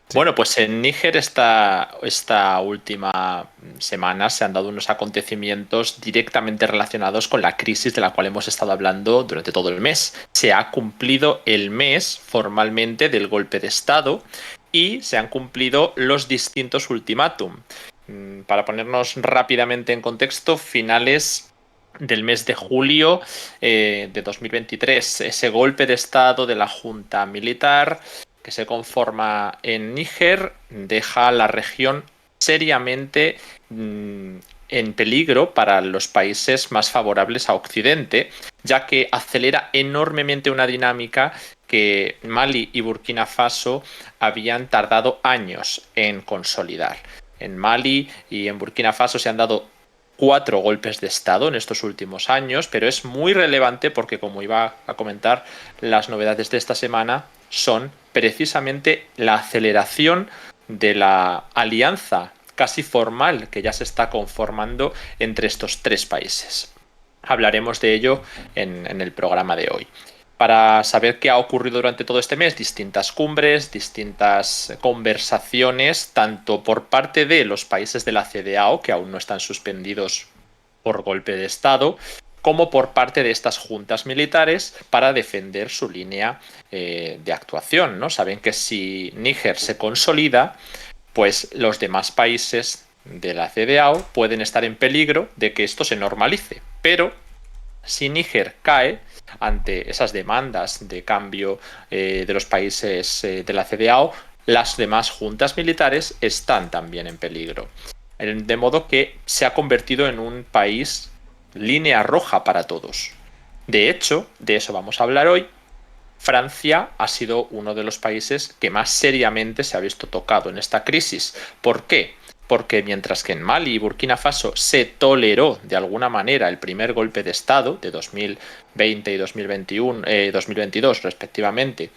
Sí. Bueno, pues en Níger esta última semana se han dado unos acontecimientos directamente relacionados con la crisis de la cual hemos estado hablando durante todo el mes. Se ha cumplido el mes formalmente del golpe de Estado y se han cumplido los distintos ultimátum. Para ponernos rápidamente en contexto, finales del mes de julio de 2023, ese golpe de Estado de la Junta Militar que se conforma en Níger deja la región seriamente en peligro para los países más favorables a Occidente, ya que acelera enormemente una dinámica que Mali y Burkina Faso habían tardado años en consolidar. En Mali y en Burkina Faso se han dado 4 golpes de Estado en estos últimos años, pero es muy relevante porque, como iba a comentar, las novedades de esta semana son precisamente la aceleración de la alianza casi formal que ya se está conformando entre estos 3 países. Hablaremos de ello en el programa de hoy. Para saber qué ha ocurrido durante todo este mes, distintas cumbres, distintas conversaciones, tanto por parte de los países de la CEDEAO, que aún no están suspendidos por golpe de Estado, como por parte de estas juntas militares para defender su línea de actuación, ¿no? Saben que si Níger se consolida, pues los demás países de la CEDEAO pueden estar en peligro de que esto se normalice. Pero si Níger cae ante esas demandas de cambio de los países de la CEDEAO, las demás juntas militares están también en peligro. De modo que se ha convertido en un país línea roja para todos. De hecho, de eso vamos a hablar hoy. Francia ha sido uno de los países que más seriamente se ha visto tocado en esta crisis. ¿Por qué? Porque mientras que en Mali y Burkina Faso se toleró de alguna manera el primer golpe de Estado de 2020 y 2022 respectivamente,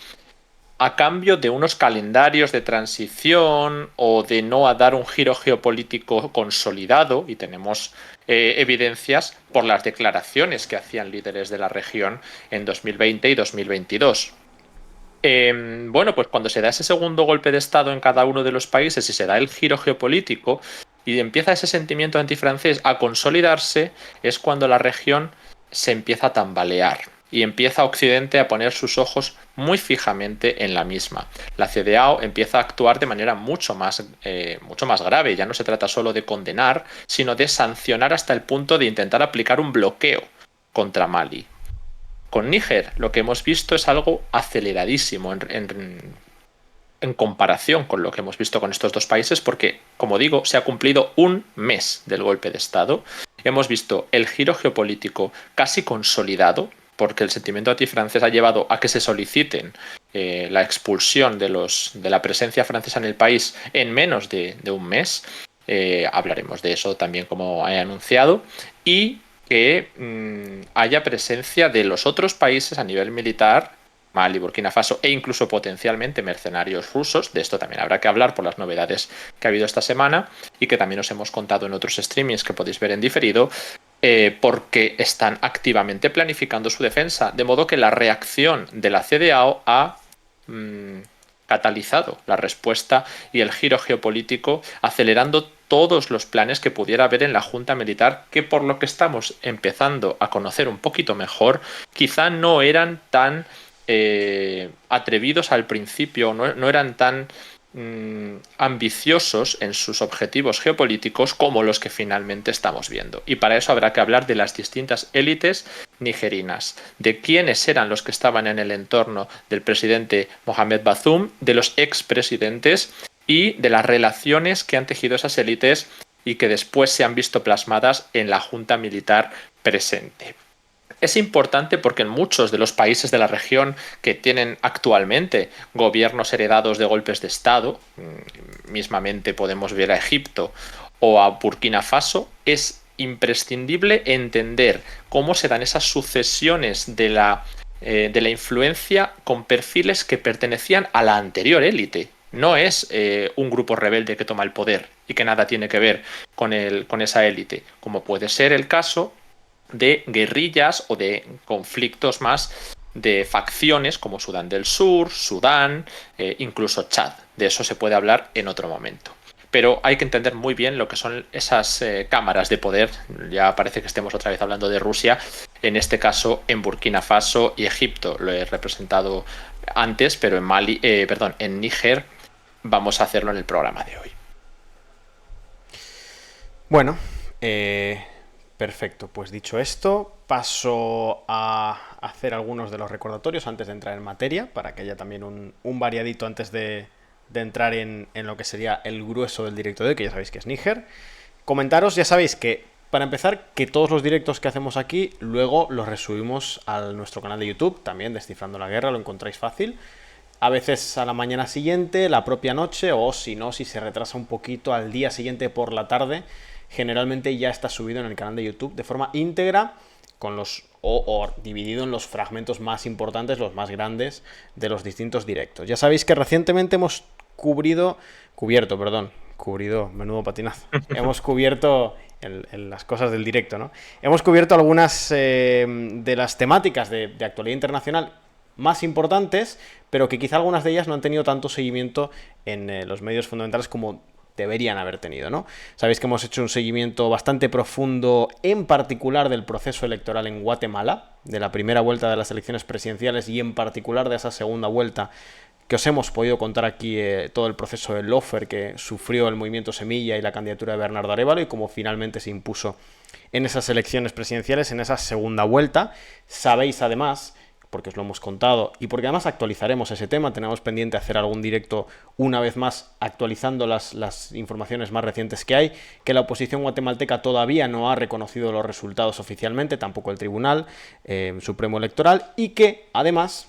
a cambio de unos calendarios de transición o de no dar un giro geopolítico consolidado, y tenemos evidencias por las declaraciones que hacían líderes de la región en 2020 y 2022. Bueno, pues cuando se da ese segundo golpe de Estado en cada uno de los países y se da el giro geopolítico y empieza ese sentimiento antifrancés a consolidarse, es cuando la región se empieza a tambalear y empieza Occidente a poner sus ojos muy fijamente en la misma. La CEDEAO empieza a actuar de manera mucho más grave. Ya no se trata solo de condenar, sino de sancionar hasta el punto de intentar aplicar un bloqueo contra Mali. Con Níger lo que hemos visto es algo aceleradísimo en comparación con lo que hemos visto con estos 2 países, porque, como digo, se ha cumplido un mes del golpe de Estado. Hemos visto el giro geopolítico casi consolidado, porque el sentimiento antifrancés ha llevado a que se soliciten la expulsión de la presencia francesa en el país en menos de un mes. Hablaremos de eso también, como he anunciado. Y que haya presencia de los otros países a nivel militar, Mali, Burkina Faso e incluso potencialmente mercenarios rusos. De esto también habrá que hablar por las novedades que ha habido esta semana y que también os hemos contado en otros streamings que podéis ver en diferido, porque están activamente planificando su defensa. De modo que la reacción de la CEDEAO ha catalizado la respuesta y el giro geopolítico, acelerando todos los planes que pudiera haber en la Junta Militar, que por lo que estamos empezando a conocer un poquito mejor, quizá no eran tan atrevidos al principio, no eran tan ambiciosos en sus objetivos geopolíticos como los que finalmente estamos viendo. Y para eso habrá que hablar de las distintas élites nigerinas, de quiénes eran los que estaban en el entorno del presidente Mohamed Bazoum, de los expresidentes y de las relaciones que han tejido esas élites y que después se han visto plasmadas en la junta militar presente. Es importante porque en muchos de los países de la región que tienen actualmente gobiernos heredados de golpes de Estado, mismamente podemos ver a Egipto o a Burkina Faso, es imprescindible entender cómo se dan esas sucesiones de la influencia con perfiles que pertenecían a la anterior élite. No es un grupo rebelde que toma el poder y que nada tiene que ver con esa élite, como puede ser el caso de guerrillas o de conflictos más de facciones como Sudán del Sur, Sudán, incluso Chad. De eso se puede hablar en otro momento. Pero hay que entender muy bien lo que son esas cámaras de poder. Ya parece que estemos otra vez hablando de Rusia, en este caso en Burkina Faso y Egipto. Lo he representado antes, pero en en Níger vamos a hacerlo en el programa de hoy. Bueno, perfecto. Pues dicho esto, paso a hacer algunos de los recordatorios antes de entrar en materia, para que haya también un variadito antes de entrar en lo que sería el grueso del directo de hoy, que ya sabéis que es Níger. Comentaros, ya sabéis que, para empezar, que todos los directos que hacemos aquí, luego los resubimos a nuestro canal de YouTube, también Descifrando la Guerra, lo encontráis fácil. A veces a la mañana siguiente, la propia noche, o si no, si se retrasa un poquito, al día siguiente por la tarde. Generalmente ya está subido en el canal de YouTube de forma íntegra, con o dividido en los fragmentos más importantes, los más grandes de los distintos directos. Ya sabéis que recientemente hemos menudo patinazo. Hemos cubierto en las cosas del directo, ¿no? Hemos cubierto algunas de las temáticas de actualidad internacional más importantes, pero que quizá algunas de ellas no han tenido tanto seguimiento en los medios fundamentales como deberían haber tenido, ¿no? Sabéis que hemos hecho un seguimiento bastante profundo, en particular del proceso electoral en Guatemala, de la primera vuelta de las elecciones presidenciales y en particular de esa segunda vuelta, que os hemos podido contar aquí todo el proceso del lawfare que sufrió el movimiento Semilla y la candidatura de Bernardo Arévalo y cómo finalmente se impuso en esas elecciones presidenciales, en esa segunda vuelta. Sabéis además, porque os lo hemos contado y porque además actualizaremos ese tema, tenemos pendiente hacer algún directo una vez más actualizando las informaciones más recientes que hay, que la oposición guatemalteca todavía no ha reconocido los resultados oficialmente, tampoco el Tribunal Supremo Electoral, y que además,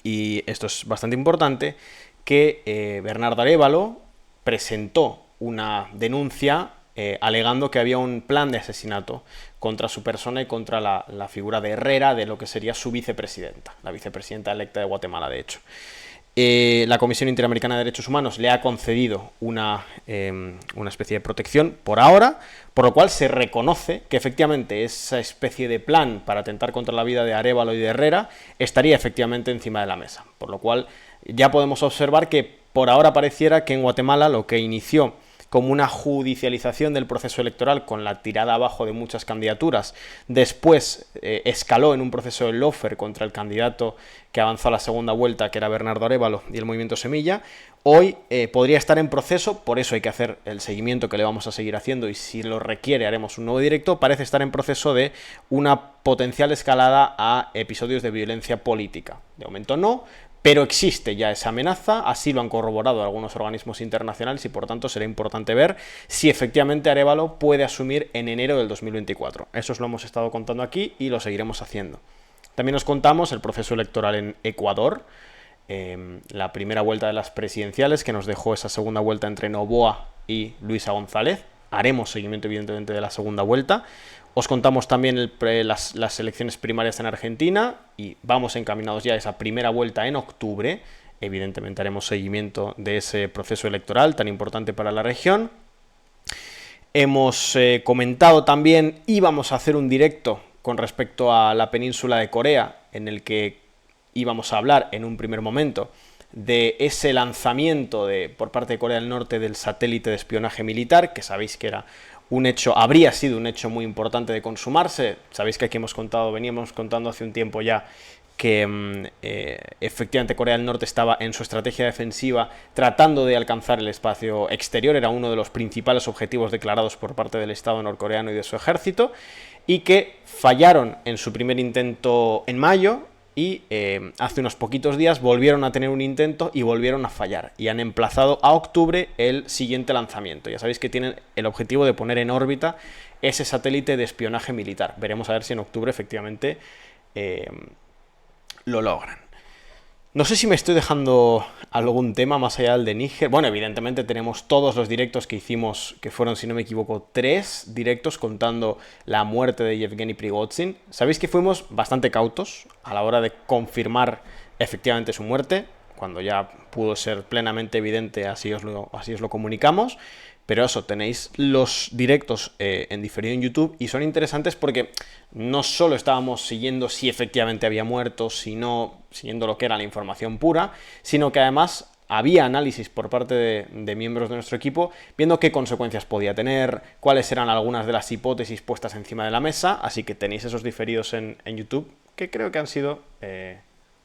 y esto es bastante importante, que Bernardo Arévalo presentó una denuncia alegando que había un plan de asesinato contra su persona y contra la figura de Herrera, de lo que sería su vicepresidenta, la vicepresidenta electa de Guatemala, de hecho. La Comisión Interamericana de Derechos Humanos le ha concedido una especie de protección por ahora, por lo cual se reconoce que efectivamente esa especie de plan para atentar contra la vida de Arévalo y de Herrera estaría efectivamente encima de la mesa, por lo cual ya podemos observar que por ahora pareciera que en Guatemala lo que inició como una judicialización del proceso electoral con la tirada abajo de muchas candidaturas, después escaló en un proceso de lawfare contra el candidato que avanzó a la segunda vuelta, que era Bernardo Arévalo y el movimiento Semilla. Hoy podría estar en proceso, por eso hay que hacer el seguimiento que le vamos a seguir haciendo y si lo requiere haremos un nuevo directo. Parece estar en proceso de una potencial escalada a episodios de violencia política. De momento no, pero existe ya esa amenaza, así lo han corroborado algunos organismos internacionales y por tanto será importante ver si efectivamente Arévalo puede asumir en enero del 2024. Eso os lo hemos estado contando aquí y lo seguiremos haciendo. También os contamos el proceso electoral en Ecuador, la primera vuelta de las presidenciales que nos dejó esa segunda vuelta entre Noboa y Luisa González. Haremos seguimiento evidentemente de la segunda vuelta. Os contamos también las elecciones primarias en Argentina y vamos encaminados ya a esa primera vuelta en octubre. Evidentemente haremos seguimiento de ese proceso electoral tan importante para la región. Hemos comentado también, íbamos a hacer un directo con respecto a la península de Corea, en el que íbamos a hablar en un primer momento de ese lanzamiento por parte de Corea del Norte del satélite de espionaje militar, que sabéis que era un hecho, habría sido un hecho muy importante de consumarse. Sabéis que aquí veníamos contando hace un tiempo ya que efectivamente Corea del Norte estaba en su estrategia defensiva tratando de alcanzar el espacio exterior, era uno de los principales objetivos declarados por parte del Estado norcoreano y de su ejército, y que fallaron en su primer intento en mayo, y hace unos poquitos días volvieron a tener un intento y volvieron a fallar y han emplazado a octubre el siguiente lanzamiento. Ya sabéis que tienen el objetivo de poner en órbita ese satélite de espionaje militar. Veremos a ver si en octubre efectivamente lo logran. No sé si me estoy dejando algún tema más allá del de Níger. Bueno, evidentemente tenemos todos los directos que hicimos, que fueron, si no me equivoco, 3 directos contando la muerte de Yevgeny Prigozhin. Sabéis que fuimos bastante cautos a la hora de confirmar efectivamente su muerte. cuando ya pudo ser plenamente evidente, así os lo comunicamos. Pero eso, tenéis los directos en diferido en YouTube y son interesantes porque no solo estábamos siguiendo si efectivamente había muerto, sino siguiendo lo que era la información pura, sino que además había análisis por parte de miembros de nuestro equipo viendo qué consecuencias podía tener, cuáles eran algunas de las hipótesis puestas encima de la mesa, así que tenéis esos diferidos en YouTube que creo que han sido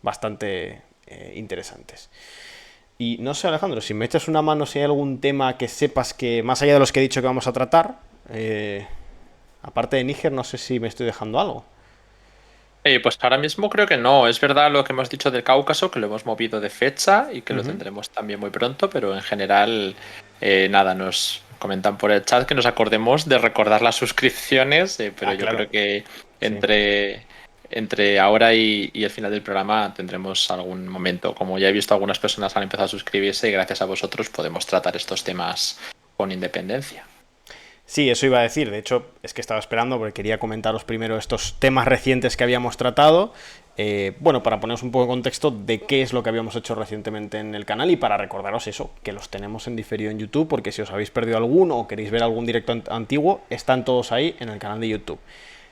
bastante interesantes. Y no sé, Alejandro, si me echas una mano, si hay algún tema que sepas que, más allá de los que he dicho que vamos a tratar, aparte de Níger, no sé si me estoy dejando algo. Pues ahora mismo creo que no. Es verdad lo que hemos dicho del Cáucaso, que lo hemos movido de fecha y que lo tendremos también muy pronto, pero en general, nada, nos comentan por el chat que nos acordemos de recordar las suscripciones, pero yo Claro. creo que Sí. entre ahora y el final del programa tendremos algún momento. Como ya he visto, algunas personas han empezado a suscribirse y gracias a vosotros podemos tratar estos temas con independencia. Sí, eso iba a decir. De hecho, es que estaba esperando porque quería comentaros primero estos temas recientes que habíamos tratado. Bueno, para poneros un poco de contexto de qué es lo que habíamos hecho recientemente en el canal y para recordaros eso, que los tenemos en diferido en YouTube, porque si os habéis perdido alguno o queréis ver algún directo antiguo, están todos ahí en el canal de YouTube.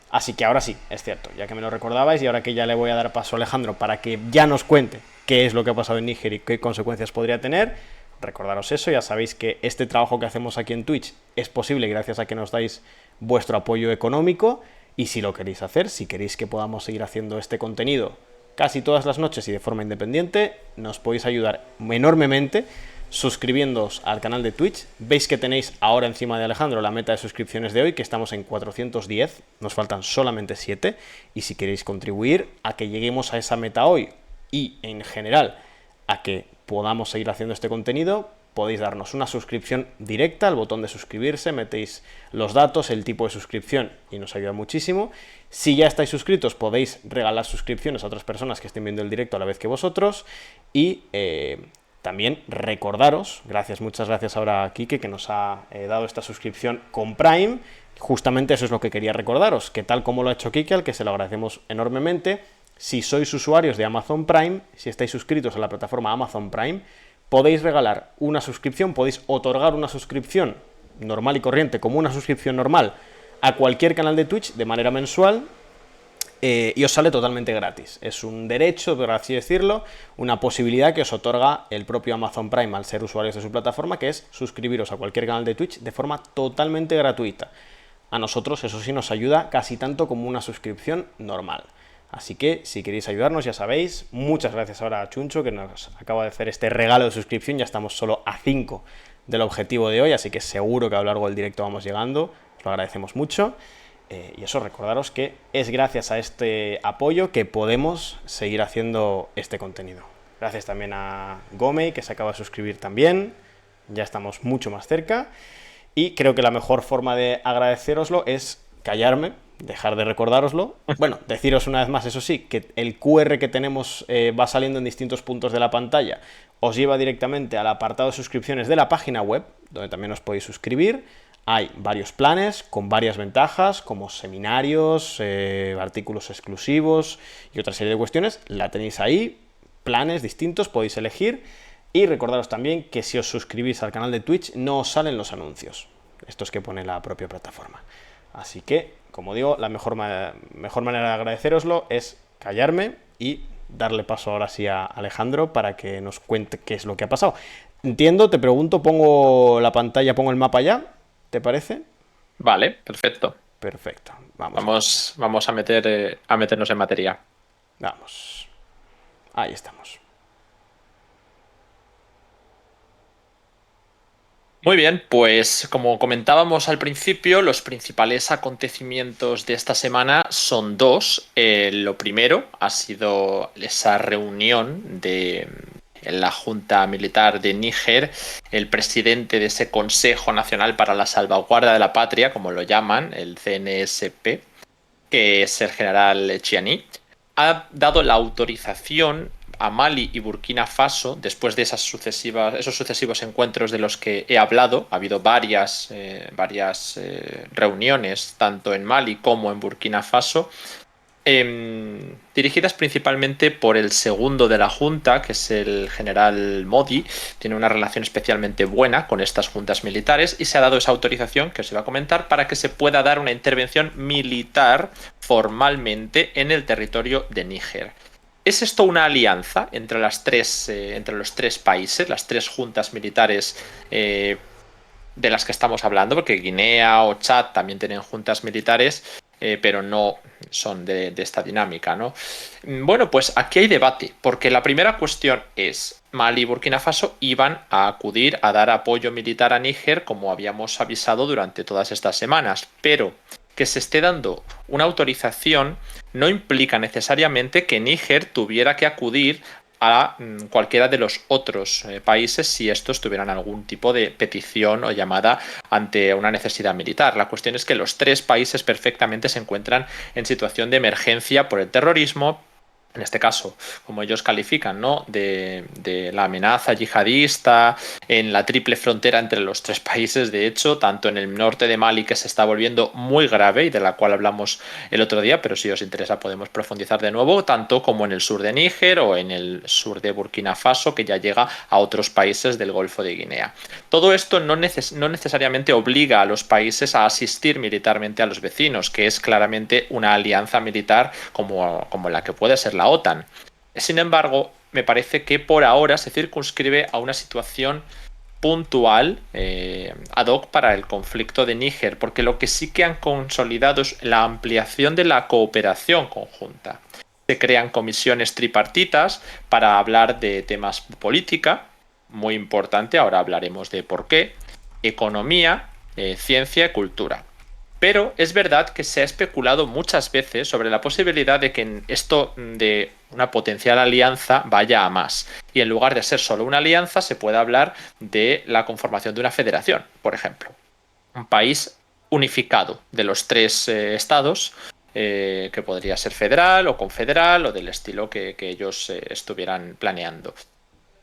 Así que ahora sí, es cierto, ya que me lo recordabais y ahora que ya le voy a dar paso a Alejandro para que ya nos cuente qué es lo que ha pasado en Níger y qué consecuencias podría tener, recordaros eso, ya sabéis que este trabajo que hacemos aquí en Twitch es posible gracias a que nos dais vuestro apoyo económico y si lo queréis hacer, si queréis que podamos seguir haciendo este contenido casi todas las noches y de forma independiente, nos podéis ayudar enormemente suscribiéndoos al canal de Twitch. Veis que tenéis ahora encima de Alejandro la meta de suscripciones de hoy, que estamos en 410, nos faltan solamente 7, y si queréis contribuir a que lleguemos a esa meta hoy y en general a que podamos seguir haciendo este contenido, podéis darnos una suscripción directa al botón de suscribirse, metéis los datos, el tipo de suscripción y nos ayuda muchísimo. Si ya estáis suscritos podéis regalar suscripciones a otras personas que estén viendo el directo a la vez que vosotros y también recordaros, muchas gracias ahora a Quique que nos ha dado esta suscripción con Prime. Justamente eso es lo que quería recordaros, que tal como lo ha hecho Quique, al que se lo agradecemos enormemente, si sois usuarios de Amazon Prime, si estáis suscritos a la plataforma Amazon Prime, podéis regalar una suscripción, podéis otorgar una suscripción normal y corriente, como una suscripción normal, a cualquier canal de Twitch de manera mensual y os sale totalmente gratis. Es un derecho, por así decirlo, una posibilidad que os otorga el propio Amazon Prime al ser usuarios de su plataforma, que es suscribiros a cualquier canal de Twitch de forma totalmente gratuita. A nosotros eso sí nos ayuda casi tanto como una suscripción normal. Así que si queréis ayudarnos, ya sabéis, muchas gracias ahora a Chuncho que nos acaba de hacer este regalo de suscripción, ya estamos solo a 5 del objetivo de hoy, así que seguro que a lo largo del directo vamos llegando, os lo agradecemos mucho. Y eso, recordaros que es gracias a este apoyo que podemos seguir haciendo este contenido. Gracias también a Gomey, que se acaba de suscribir también, ya estamos mucho más cerca. Y creo que la mejor forma de agradeceroslo es callarme, dejar de recordároslo. Bueno, deciros una vez más, eso sí, que el QR que tenemos va saliendo en distintos puntos de la pantalla, os lleva directamente al apartado de suscripciones de la página web, donde también os podéis suscribir. Hay varios planes con varias ventajas, como seminarios, artículos exclusivos y otra serie de cuestiones. La tenéis ahí, planes distintos, podéis elegir. Y recordaros también que si os suscribís al canal de Twitch no os salen los anuncios, estos que pone la propia plataforma. Así que, como digo, la mejor manera de agradeceroslo es callarme y darle paso ahora sí a Alejandro para que nos cuente qué es lo que ha pasado. Entiendo, te pregunto, pongo la pantalla, pongo el mapa ya, ¿te parece? Vale, perfecto. Perfecto, vamos. Vamos a meternos en materia. Vamos. Ahí estamos. Muy bien, pues como comentábamos al principio, los principales acontecimientos de esta semana son dos. Lo primero ha sido esa reunión en la Junta Militar de Níger. El presidente de ese Consejo Nacional para la Salvaguarda de la Patria, como lo llaman, el CNSP, que es el general Chiani, ha dado la autorización a Mali y Burkina Faso, después de esos sucesivos encuentros de los que he hablado. Ha habido varias reuniones, tanto en Mali como en Burkina Faso, dirigidas principalmente por el segundo de la junta, que es el general Modi. Tiene una relación especialmente buena con estas juntas militares y se ha dado esa autorización que os iba a comentar para que se pueda dar una intervención militar formalmente en el territorio de Níger. ¿Es esto una alianza entre entre los tres países, las tres juntas militares de las que estamos hablando? Porque Guinea o Chad también tienen juntas militares, pero no son de esta dinámica, ¿no? Bueno, pues aquí hay debate, porque la primera cuestión es: Mali y Burkina Faso iban a acudir a dar apoyo militar a Níger, como habíamos avisado durante todas estas semanas, pero que se esté dando una autorización no implica necesariamente que Níger tuviera que acudir a cualquiera de los otros países si estos tuvieran algún tipo de petición o llamada ante una necesidad militar. La cuestión es que los tres países perfectamente se encuentran en situación de emergencia por el terrorismo. En este caso, como ellos califican, ¿no?, de la amenaza yihadista, en la triple frontera entre los tres países, de hecho, tanto en el norte de Mali, que se está volviendo muy grave y de la cual hablamos el otro día, pero si os interesa podemos profundizar de nuevo, tanto como en el sur de Níger o en el sur de Burkina Faso, que ya llega a otros países del Golfo de Guinea. Todo esto no necesariamente obliga a los países a asistir militarmente a los vecinos, que es claramente una alianza militar como la que puede ser la OTAN. Sin embargo, me parece que por ahora se circunscribe a una situación puntual ad hoc para el conflicto de Níger, porque lo que sí que han consolidado es la ampliación de la cooperación conjunta. Se crean comisiones tripartitas para hablar de temas política, muy importante, ahora hablaremos de por qué, economía, ciencia y cultura. Pero es verdad que se ha especulado muchas veces sobre la posibilidad de que esto de una potencial alianza vaya a más. Y en lugar de ser solo una alianza, se puede hablar de la conformación de una federación, por ejemplo. Un país unificado de los tres estados, que podría ser federal o confederal o del estilo que ellos estuvieran planeando.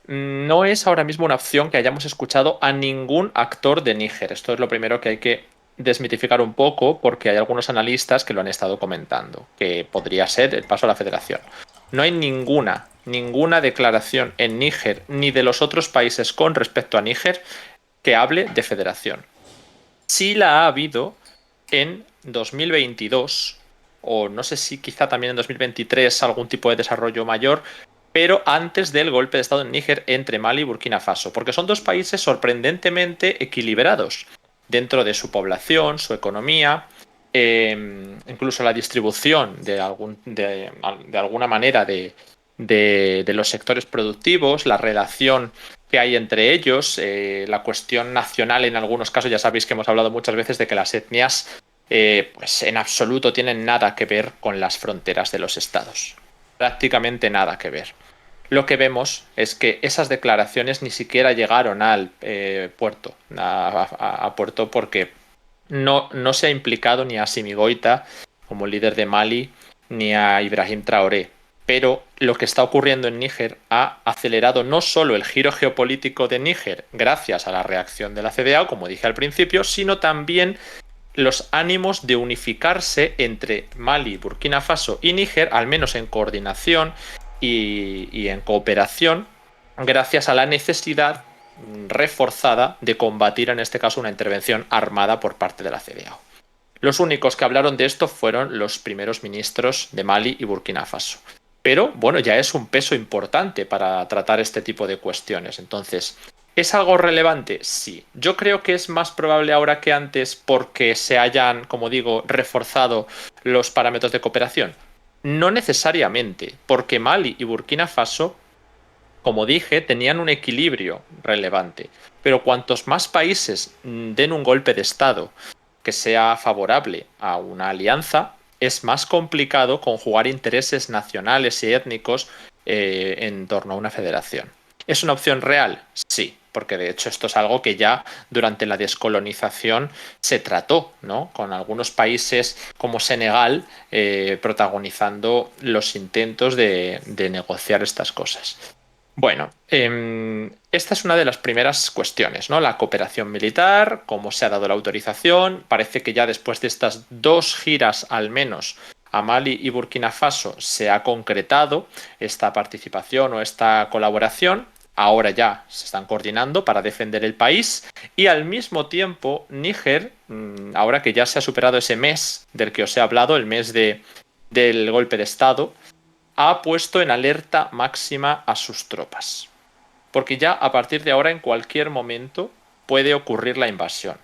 No es ahora mismo una opción que hayamos escuchado a ningún actor de Níger. Esto es lo primero que hay que desmitificar un poco, porque hay algunos analistas que lo han estado comentando, que podría ser el paso a la federación. No hay ninguna declaración en Níger ni de los otros países con respecto a Níger que hable de federación. Sí la ha habido en 2022, o no sé si quizá también en 2023 algún tipo de desarrollo mayor, pero antes del golpe de estado en Níger entre Mali y Burkina Faso, porque son dos países sorprendentemente equilibrados dentro de su población, su economía, incluso la distribución de alguna manera de los sectores productivos, la relación que hay entre ellos, la cuestión nacional en algunos casos. Ya sabéis que hemos hablado muchas veces de que las etnias pues en absoluto tienen nada que ver con las fronteras de los estados, prácticamente nada que ver. Lo que vemos es que esas declaraciones ni siquiera llegaron al puerto, a puerto, porque no se ha implicado ni a Assimi Goïta como líder de Mali ni a Ibrahim Traoré. Pero lo que está ocurriendo en Níger ha acelerado no solo el giro geopolítico de Níger gracias a la reacción de la CEDEAO, como dije al principio, sino también los ánimos de unificarse entre Mali, Burkina Faso y Níger, al menos en coordinación y en cooperación, gracias a la necesidad reforzada de combatir, en este caso, una intervención armada por parte de la CEDEAO. Los únicos que hablaron de esto fueron los primeros ministros de Mali y Burkina Faso. Pero, bueno, ya es un peso importante para tratar este tipo de cuestiones. Entonces, ¿es algo relevante? Sí. Yo creo que es más probable ahora que antes porque se hayan, como digo, reforzado los parámetros de cooperación. No necesariamente, porque Mali y Burkina Faso, como dije, tenían un equilibrio relevante. Pero cuantos más países den un golpe de estado que sea favorable a una alianza, es más complicado conjugar intereses nacionales y étnicos en torno a una federación. ¿Es una opción real? Sí, porque de hecho esto es algo que ya durante la descolonización se trató, ¿no?, con algunos países como Senegal protagonizando los intentos de negociar estas cosas. Bueno, esta es una de las primeras cuestiones, ¿no? La cooperación militar, cómo se ha dado la autorización. Parece que ya después de estas dos giras al menos a Mali y Burkina Faso se ha concretado esta participación o esta colaboración. Ahora ya se están coordinando para defender el país y al mismo tiempo Níger, ahora que ya se ha superado ese mes del que os he hablado, el mes del golpe de Estado, ha puesto en alerta máxima a sus tropas. Porque ya a partir de ahora en cualquier momento puede ocurrir la invasión.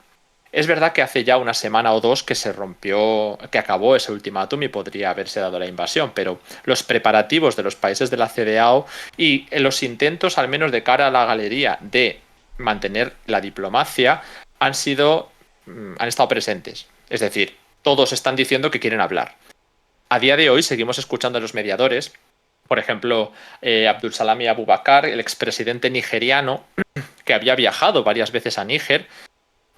Es verdad que hace ya una semana o dos que se rompió, que acabó ese ultimátum y podría haberse dado la invasión, pero los preparativos de los países de la CEDEAO y los intentos, al menos de cara a la galería, de mantener la diplomacia han estado presentes. Es decir, todos están diciendo que quieren hablar. A día de hoy seguimos escuchando a los mediadores, por ejemplo, Abdul Salami Abubakar, el expresidente nigeriano, que había viajado varias veces a Níger,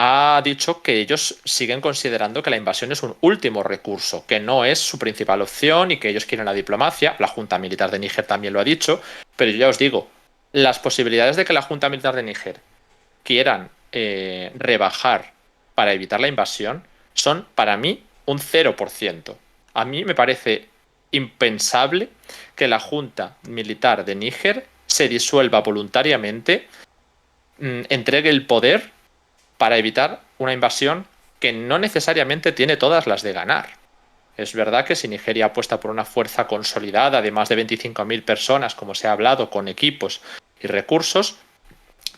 ha dicho que ellos siguen considerando que la invasión es un último recurso, que no es su principal opción y que ellos quieren la diplomacia. La Junta Militar de Níger también lo ha dicho, pero yo ya os digo, las posibilidades de que la Junta Militar de Níger quieran rebajar para evitar la invasión son para mí un 0%. A mí me parece impensable que la Junta Militar de Níger se disuelva voluntariamente, entregue el poder para evitar una invasión que no necesariamente tiene todas las de ganar. Es verdad que si Nigeria apuesta por una fuerza consolidada de más de 25.000 personas, como se ha hablado, con equipos y recursos,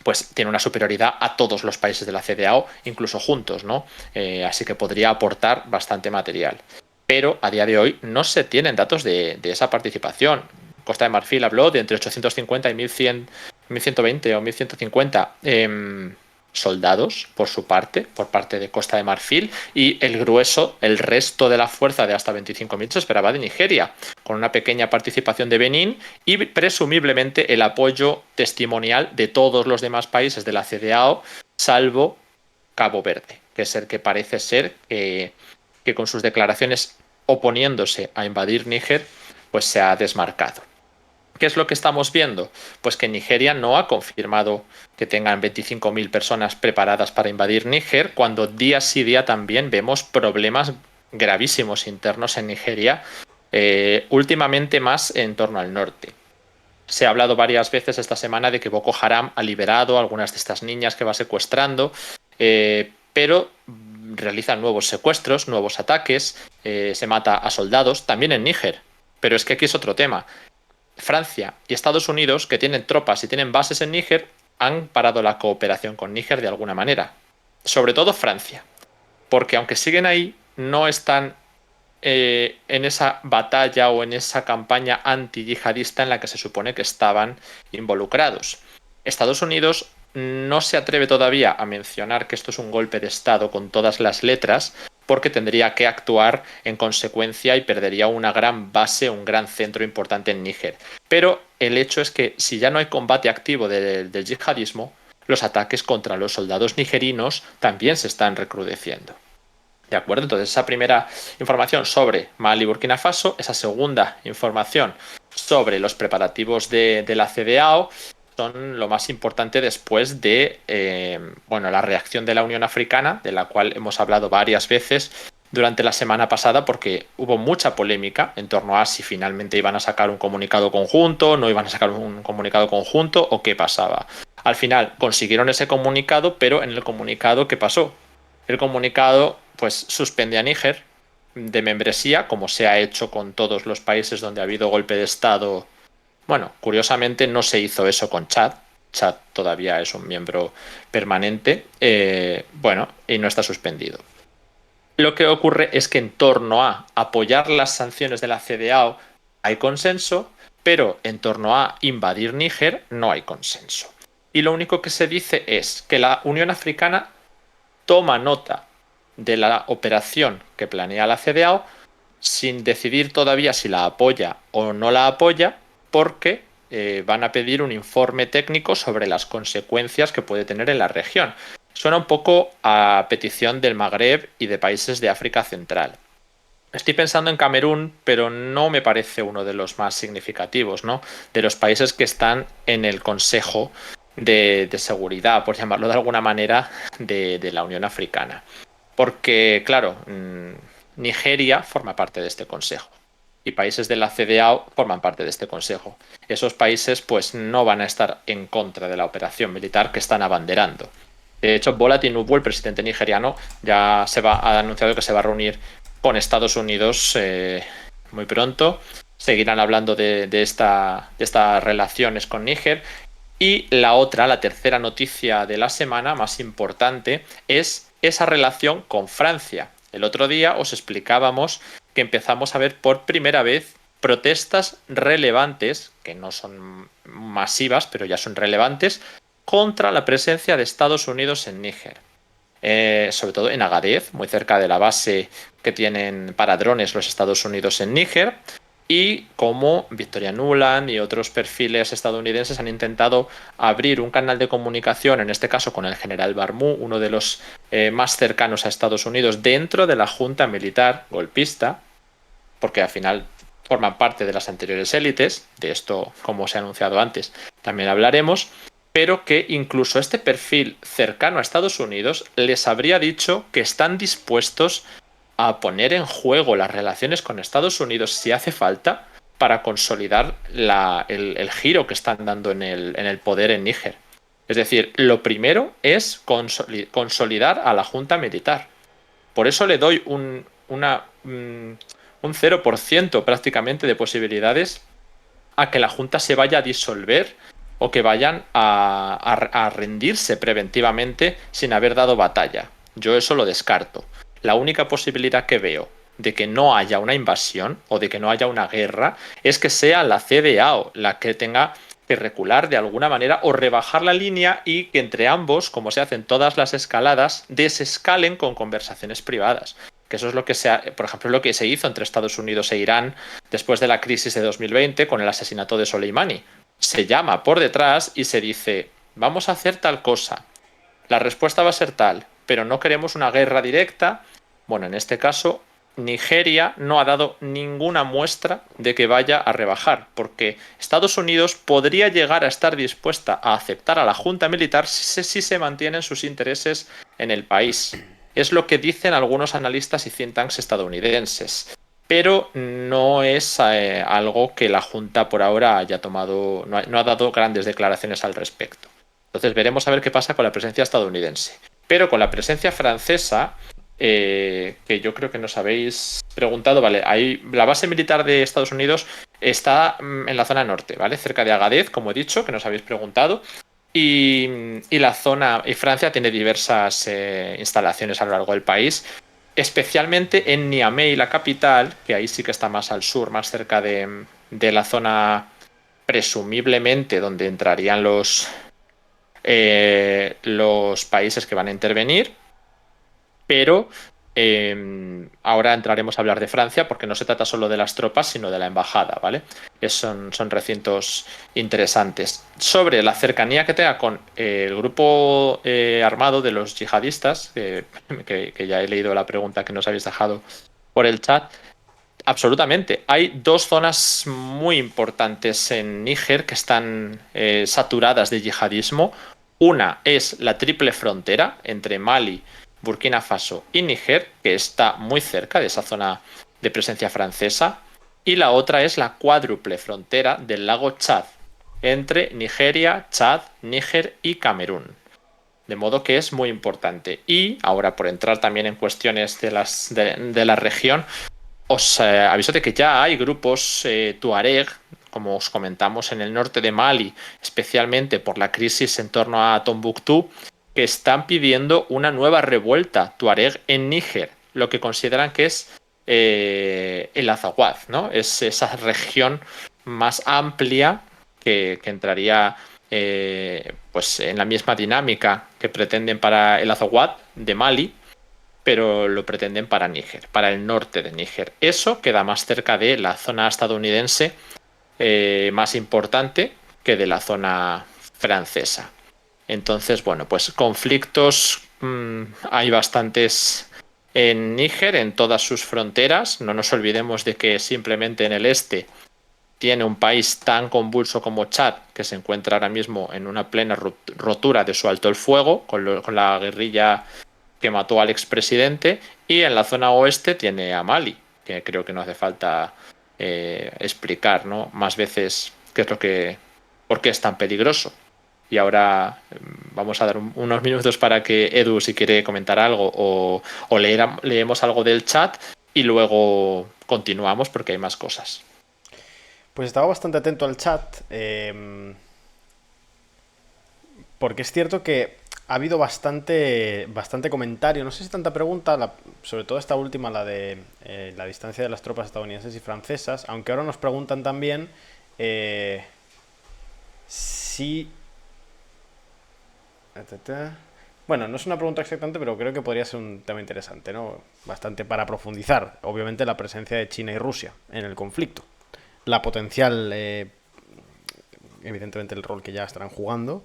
pues tiene una superioridad a todos los países de la CEDEAO, incluso juntos, ¿no? Así que podría aportar bastante material. Pero a día de hoy no se tienen datos de esa participación. Costa de Marfil habló de entre 850 y 1100, 1120 o 1150 soldados por parte de Costa de Marfil, y el grueso, el resto de la fuerza de hasta 25.000 se esperaba de Nigeria, con una pequeña participación de Benín y presumiblemente el apoyo testimonial de todos los demás países de la CEDEAO, salvo Cabo Verde, que es el que parece ser que con sus declaraciones oponiéndose a invadir Níger, pues se ha desmarcado. ¿Qué es lo que estamos viendo? Pues que Nigeria no ha confirmado que tengan 25.000 personas preparadas para invadir Níger, cuando día sí día también vemos problemas gravísimos internos en Nigeria, últimamente más en torno al norte. Se ha hablado varias veces esta semana de que Boko Haram ha liberado a algunas de estas niñas que va secuestrando, pero realizan nuevos secuestros, nuevos ataques, se mata a soldados, también en Níger. Pero es que aquí es otro tema. Francia y Estados Unidos, que tienen tropas y tienen bases en Níger, han parado la cooperación con Níger de alguna manera. Sobre todo Francia, porque aunque siguen ahí, no están en esa batalla o en esa campaña anti-yihadista en la que se supone que estaban involucrados. Estados Unidos no se atreve todavía a mencionar que esto es un golpe de Estado con todas las letras, porque tendría que actuar en consecuencia y perdería una gran base, un gran centro importante en Níger. Pero el hecho es que si ya no hay combate activo del yihadismo, los ataques contra los soldados nigerinos también se están recrudeciendo. ¿De acuerdo? Entonces, esa primera información sobre Mali y Burkina Faso, esa segunda información sobre los preparativos de la CEDEAO, son lo más importante después de la reacción de la Unión Africana, de la cual hemos hablado varias veces durante la semana pasada, porque hubo mucha polémica en torno a si finalmente iban a sacar un comunicado conjunto, no iban a sacar un comunicado conjunto o qué pasaba. Al final consiguieron ese comunicado, pero en el comunicado, ¿qué pasó? El comunicado pues suspende a Níger de membresía, como se ha hecho con todos los países donde ha habido golpe de Estado. Bueno, curiosamente no se hizo eso con Chad. Chad todavía es un miembro permanente, y no está suspendido. Lo que ocurre es que en torno a apoyar las sanciones de la CEDEAO hay consenso, pero en torno a invadir Níger no hay consenso. Y lo único que se dice es que la Unión Africana toma nota de la operación que planea la CEDEAO sin decidir todavía si la apoya o no la apoya, porque van a pedir un informe técnico sobre las consecuencias que puede tener en la región. Suena un poco a petición del Magreb y de países de África Central. Estoy pensando en Camerún, pero no me parece uno de los más significativos, ¿no? De los países que están en el Consejo de Seguridad, por llamarlo de alguna manera, de la Unión Africana. Porque, claro, Nigeria forma parte de este consejo y países de la CEDEAO forman parte de este consejo. Esos países pues no van a estar en contra de la operación militar que están abanderando. De hecho, Bola Tinubu, el presidente nigeriano, ya ha anunciado que se va a reunir con Estados Unidos muy pronto. Seguirán hablando de estas relaciones con Níger. Y la tercera noticia de la semana, más importante, es esa relación con Francia. El otro día os explicábamos que empezamos a ver por primera vez protestas relevantes, que no son masivas, pero ya son relevantes, contra la presencia de Estados Unidos en Níger. Sobre todo en Agadez, muy cerca de la base que tienen para drones los Estados Unidos en Níger, y como Victoria Nuland y otros perfiles estadounidenses han intentado abrir un canal de comunicación, en este caso con el general Barmú, uno de los más cercanos a Estados Unidos, dentro de la junta militar golpista, porque al final forman parte de las anteriores élites, de esto, como se ha anunciado antes, también hablaremos, pero que incluso este perfil cercano a Estados Unidos les habría dicho que están dispuestos a poner en juego las relaciones con Estados Unidos si hace falta para consolidar el giro que están dando en el poder en Níger. Es decir, lo primero es consolidar a la junta militar. Por eso le doy un 0% prácticamente de posibilidades a que la junta se vaya a disolver o que vayan a rendirse preventivamente sin haber dado batalla. Yo eso lo descarto. La única posibilidad que veo de que no haya una invasión o de que no haya una guerra es que sea la CEDEAO la que tenga que recular de alguna manera o rebajar la línea y que entre ambos, como se hacen todas las escaladas, desescalen con conversaciones privadas. Que eso es lo que por ejemplo, lo que se hizo entre Estados Unidos e Irán después de la crisis de 2020 con el asesinato de Soleimani. Se llama por detrás y se dice, vamos a hacer tal cosa. La respuesta va a ser tal, pero no queremos una guerra directa. Bueno, en este caso, Nigeria no ha dado ninguna muestra de que vaya a rebajar, porque Estados Unidos podría llegar a estar dispuesta a aceptar a la junta militar si se mantienen sus intereses en el país. Es lo que dicen algunos analistas y think tanks estadounidenses. Pero no es algo que la junta por ahora haya tomado, no ha dado grandes declaraciones al respecto. Entonces veremos a ver qué pasa con la presencia estadounidense. Pero con la presencia francesa, que yo creo que nos habéis preguntado, vale, ahí la base militar de Estados Unidos está en la zona norte, ¿vale? Cerca de Agadez, como he dicho, que nos habéis preguntado. Y Francia tiene diversas instalaciones a lo largo del país, especialmente en Niamey, la capital, que ahí sí que está más al sur, más cerca de la zona presumiblemente donde entrarían los países que van a intervenir, pero ahora entraremos a hablar de Francia porque no se trata solo de las tropas, sino de la embajada, ¿vale? Son recintos interesantes. Sobre la cercanía que tenga con el grupo armado de los yihadistas, que ya he leído la pregunta que nos habéis dejado por el chat, absolutamente. Hay dos zonas muy importantes en Níger que están saturadas de yihadismo. Una es la triple frontera entre Mali, Burkina Faso y Níger, que está muy cerca de esa zona de presencia francesa. Y la otra es la cuádruple frontera del lago Chad, entre Nigeria, Chad, Níger y Camerún. De modo que es muy importante. Y ahora, por entrar también en cuestiones de la región, os aviso de que ya hay grupos tuareg, como os comentamos, en el norte de Mali, especialmente por la crisis en torno a Tombuctú, que están pidiendo una nueva revuelta tuareg en Níger, lo que consideran que es el Azawad, ¿no? Es esa región más amplia que entraría pues en la misma dinámica que pretenden para el Azawad de Mali, pero lo pretenden para Níger, para el norte de Níger. Eso queda más cerca de la zona estadounidense más importante que de la zona francesa. Entonces, bueno, pues conflictos hay bastantes en Níger, en todas sus fronteras. No nos olvidemos de que simplemente en el este tiene un país tan convulso como Chad, que se encuentra ahora mismo en una plena rotura de su alto el fuego, con la guerrilla que mató al expresidente, Y en la zona oeste tiene a Mali, que creo que no hace falta explicar, ¿no? Más veces qué es lo que, por qué es tan peligroso. Y ahora vamos a dar unos minutos para que Edu, si quiere comentar algo o leemos algo del chat y luego continuamos porque hay más cosas. Pues estaba bastante atento al chat, porque es cierto que ha habido bastante comentario, no sé si tanta pregunta, sobre todo esta última, la de la distancia de las tropas estadounidenses y francesas, aunque ahora nos preguntan también si... Bueno, no es una pregunta exactamente, pero creo que podría ser un tema interesante, ¿no? Bastante para profundizar, obviamente, la presencia de China y Rusia en el conflicto. La potencial, evidentemente el rol que ya estarán jugando,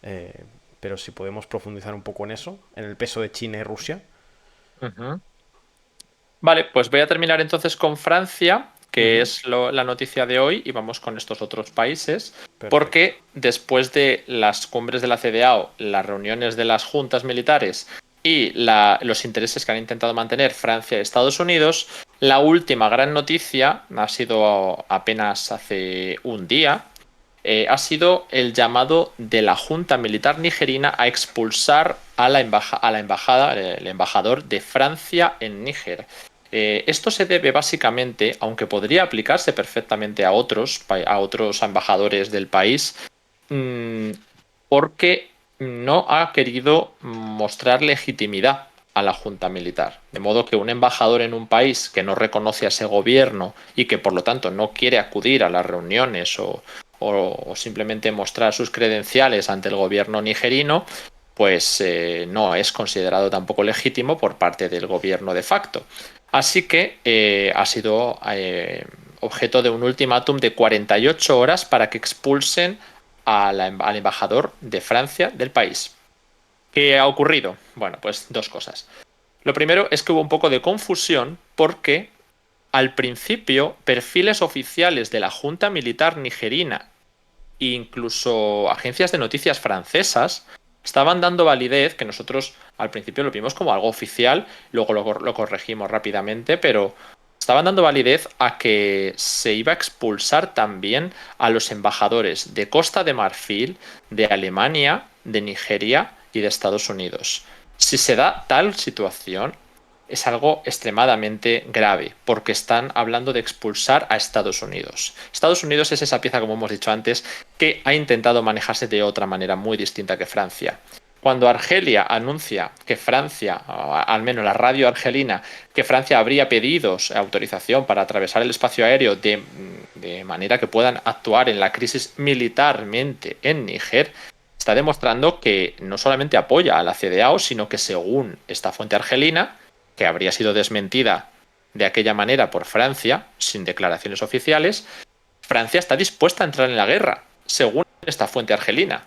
eh, pero si podemos profundizar un poco en eso, en el peso de China y Rusia. Ujú. Vale, pues voy a terminar entonces con Francia, que Ujú. es la noticia de hoy, y vamos con estos otros países, Perfecto. porque después de las cumbres de la CDAO, las reuniones de las juntas militares y los intereses que han intentado mantener Francia y Estados Unidos, la última gran noticia ha sido apenas hace un día, ha sido el llamado de la Junta Militar Nigerina a expulsar a la embajada, el embajador de Francia en Níger. Esto se debe básicamente, aunque podría aplicarse perfectamente a otros embajadores del país, mmm, porque no ha querido mostrar legitimidad a la junta militar. De modo que un embajador en un país que no reconoce a ese gobierno y que por lo tanto no quiere acudir a las reuniones o simplemente mostrar sus credenciales ante el gobierno nigerino, pues no es considerado tampoco legítimo por parte del gobierno de facto. Así que ha sido objeto de un ultimátum de 48 horas para que expulsen al embajador de Francia del país. ¿Qué ha ocurrido? Bueno, pues dos cosas. Lo primero es que hubo un poco de confusión porque al principio perfiles oficiales de la Junta Militar Nigerina e incluso agencias de noticias francesas estaban dando validez, que nosotros al principio lo vimos como algo oficial, luego lo corregimos rápidamente, pero estaban dando validez a que se iba a expulsar también a los embajadores de Costa de Marfil, de Alemania, de Nigeria y de Estados Unidos. Si se da tal situación, es algo extremadamente grave, porque están hablando de expulsar a Estados Unidos. Estados Unidos es esa pieza, como hemos dicho antes, que ha intentado manejarse de otra manera muy distinta que Francia. Cuando Argelia anuncia que Francia, al menos la radio argelina, que Francia habría pedido autorización para atravesar el espacio aéreo de manera que puedan actuar en la crisis militarmente en Níger, está demostrando que no solamente apoya a la CDAO, sino que según esta fuente argelina, que habría sido desmentida de aquella manera por Francia, sin declaraciones oficiales, Francia está dispuesta a entrar en la guerra, según esta fuente argelina.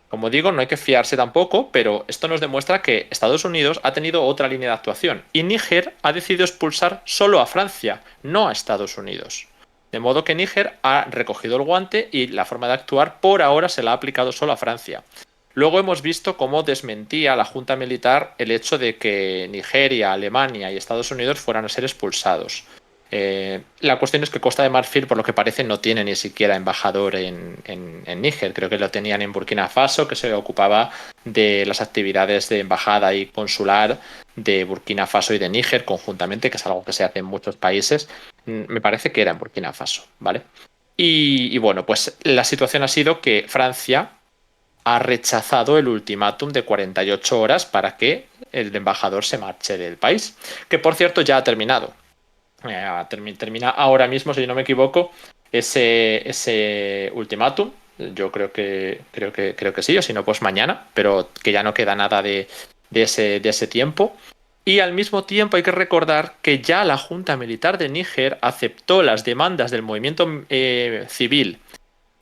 Como digo, no hay que fiarse tampoco, pero esto nos demuestra que Estados Unidos ha tenido otra línea de actuación y Níger ha decidido expulsar solo a Francia, no a Estados Unidos. De modo que Níger ha recogido el guante y la forma de actuar por ahora se la ha aplicado solo a Francia. Luego hemos visto cómo desmentía la Junta Militar el hecho de que Nigeria, Alemania y Estados Unidos fueran a ser expulsados. La cuestión es que Costa de Marfil, por lo que parece, no tiene ni siquiera embajador en Níger. Creo que lo tenían en Burkina Faso, que se ocupaba de las actividades de embajada y consular de Burkina Faso y de Níger conjuntamente, que es algo que se hace en muchos países. Me parece que era en Burkina Faso, ¿vale? Y bueno, pues la situación ha sido que Francia ha rechazado el ultimátum de 48 horas para que el embajador se marche del país, que por cierto ya ha terminado. Termina ahora mismo, si no me equivoco, ese ultimátum. Yo creo que sí, o si no, pues mañana, pero que ya no queda nada de ese tiempo. Y al mismo tiempo hay que recordar que ya la Junta Militar de Níger aceptó las demandas del movimiento civil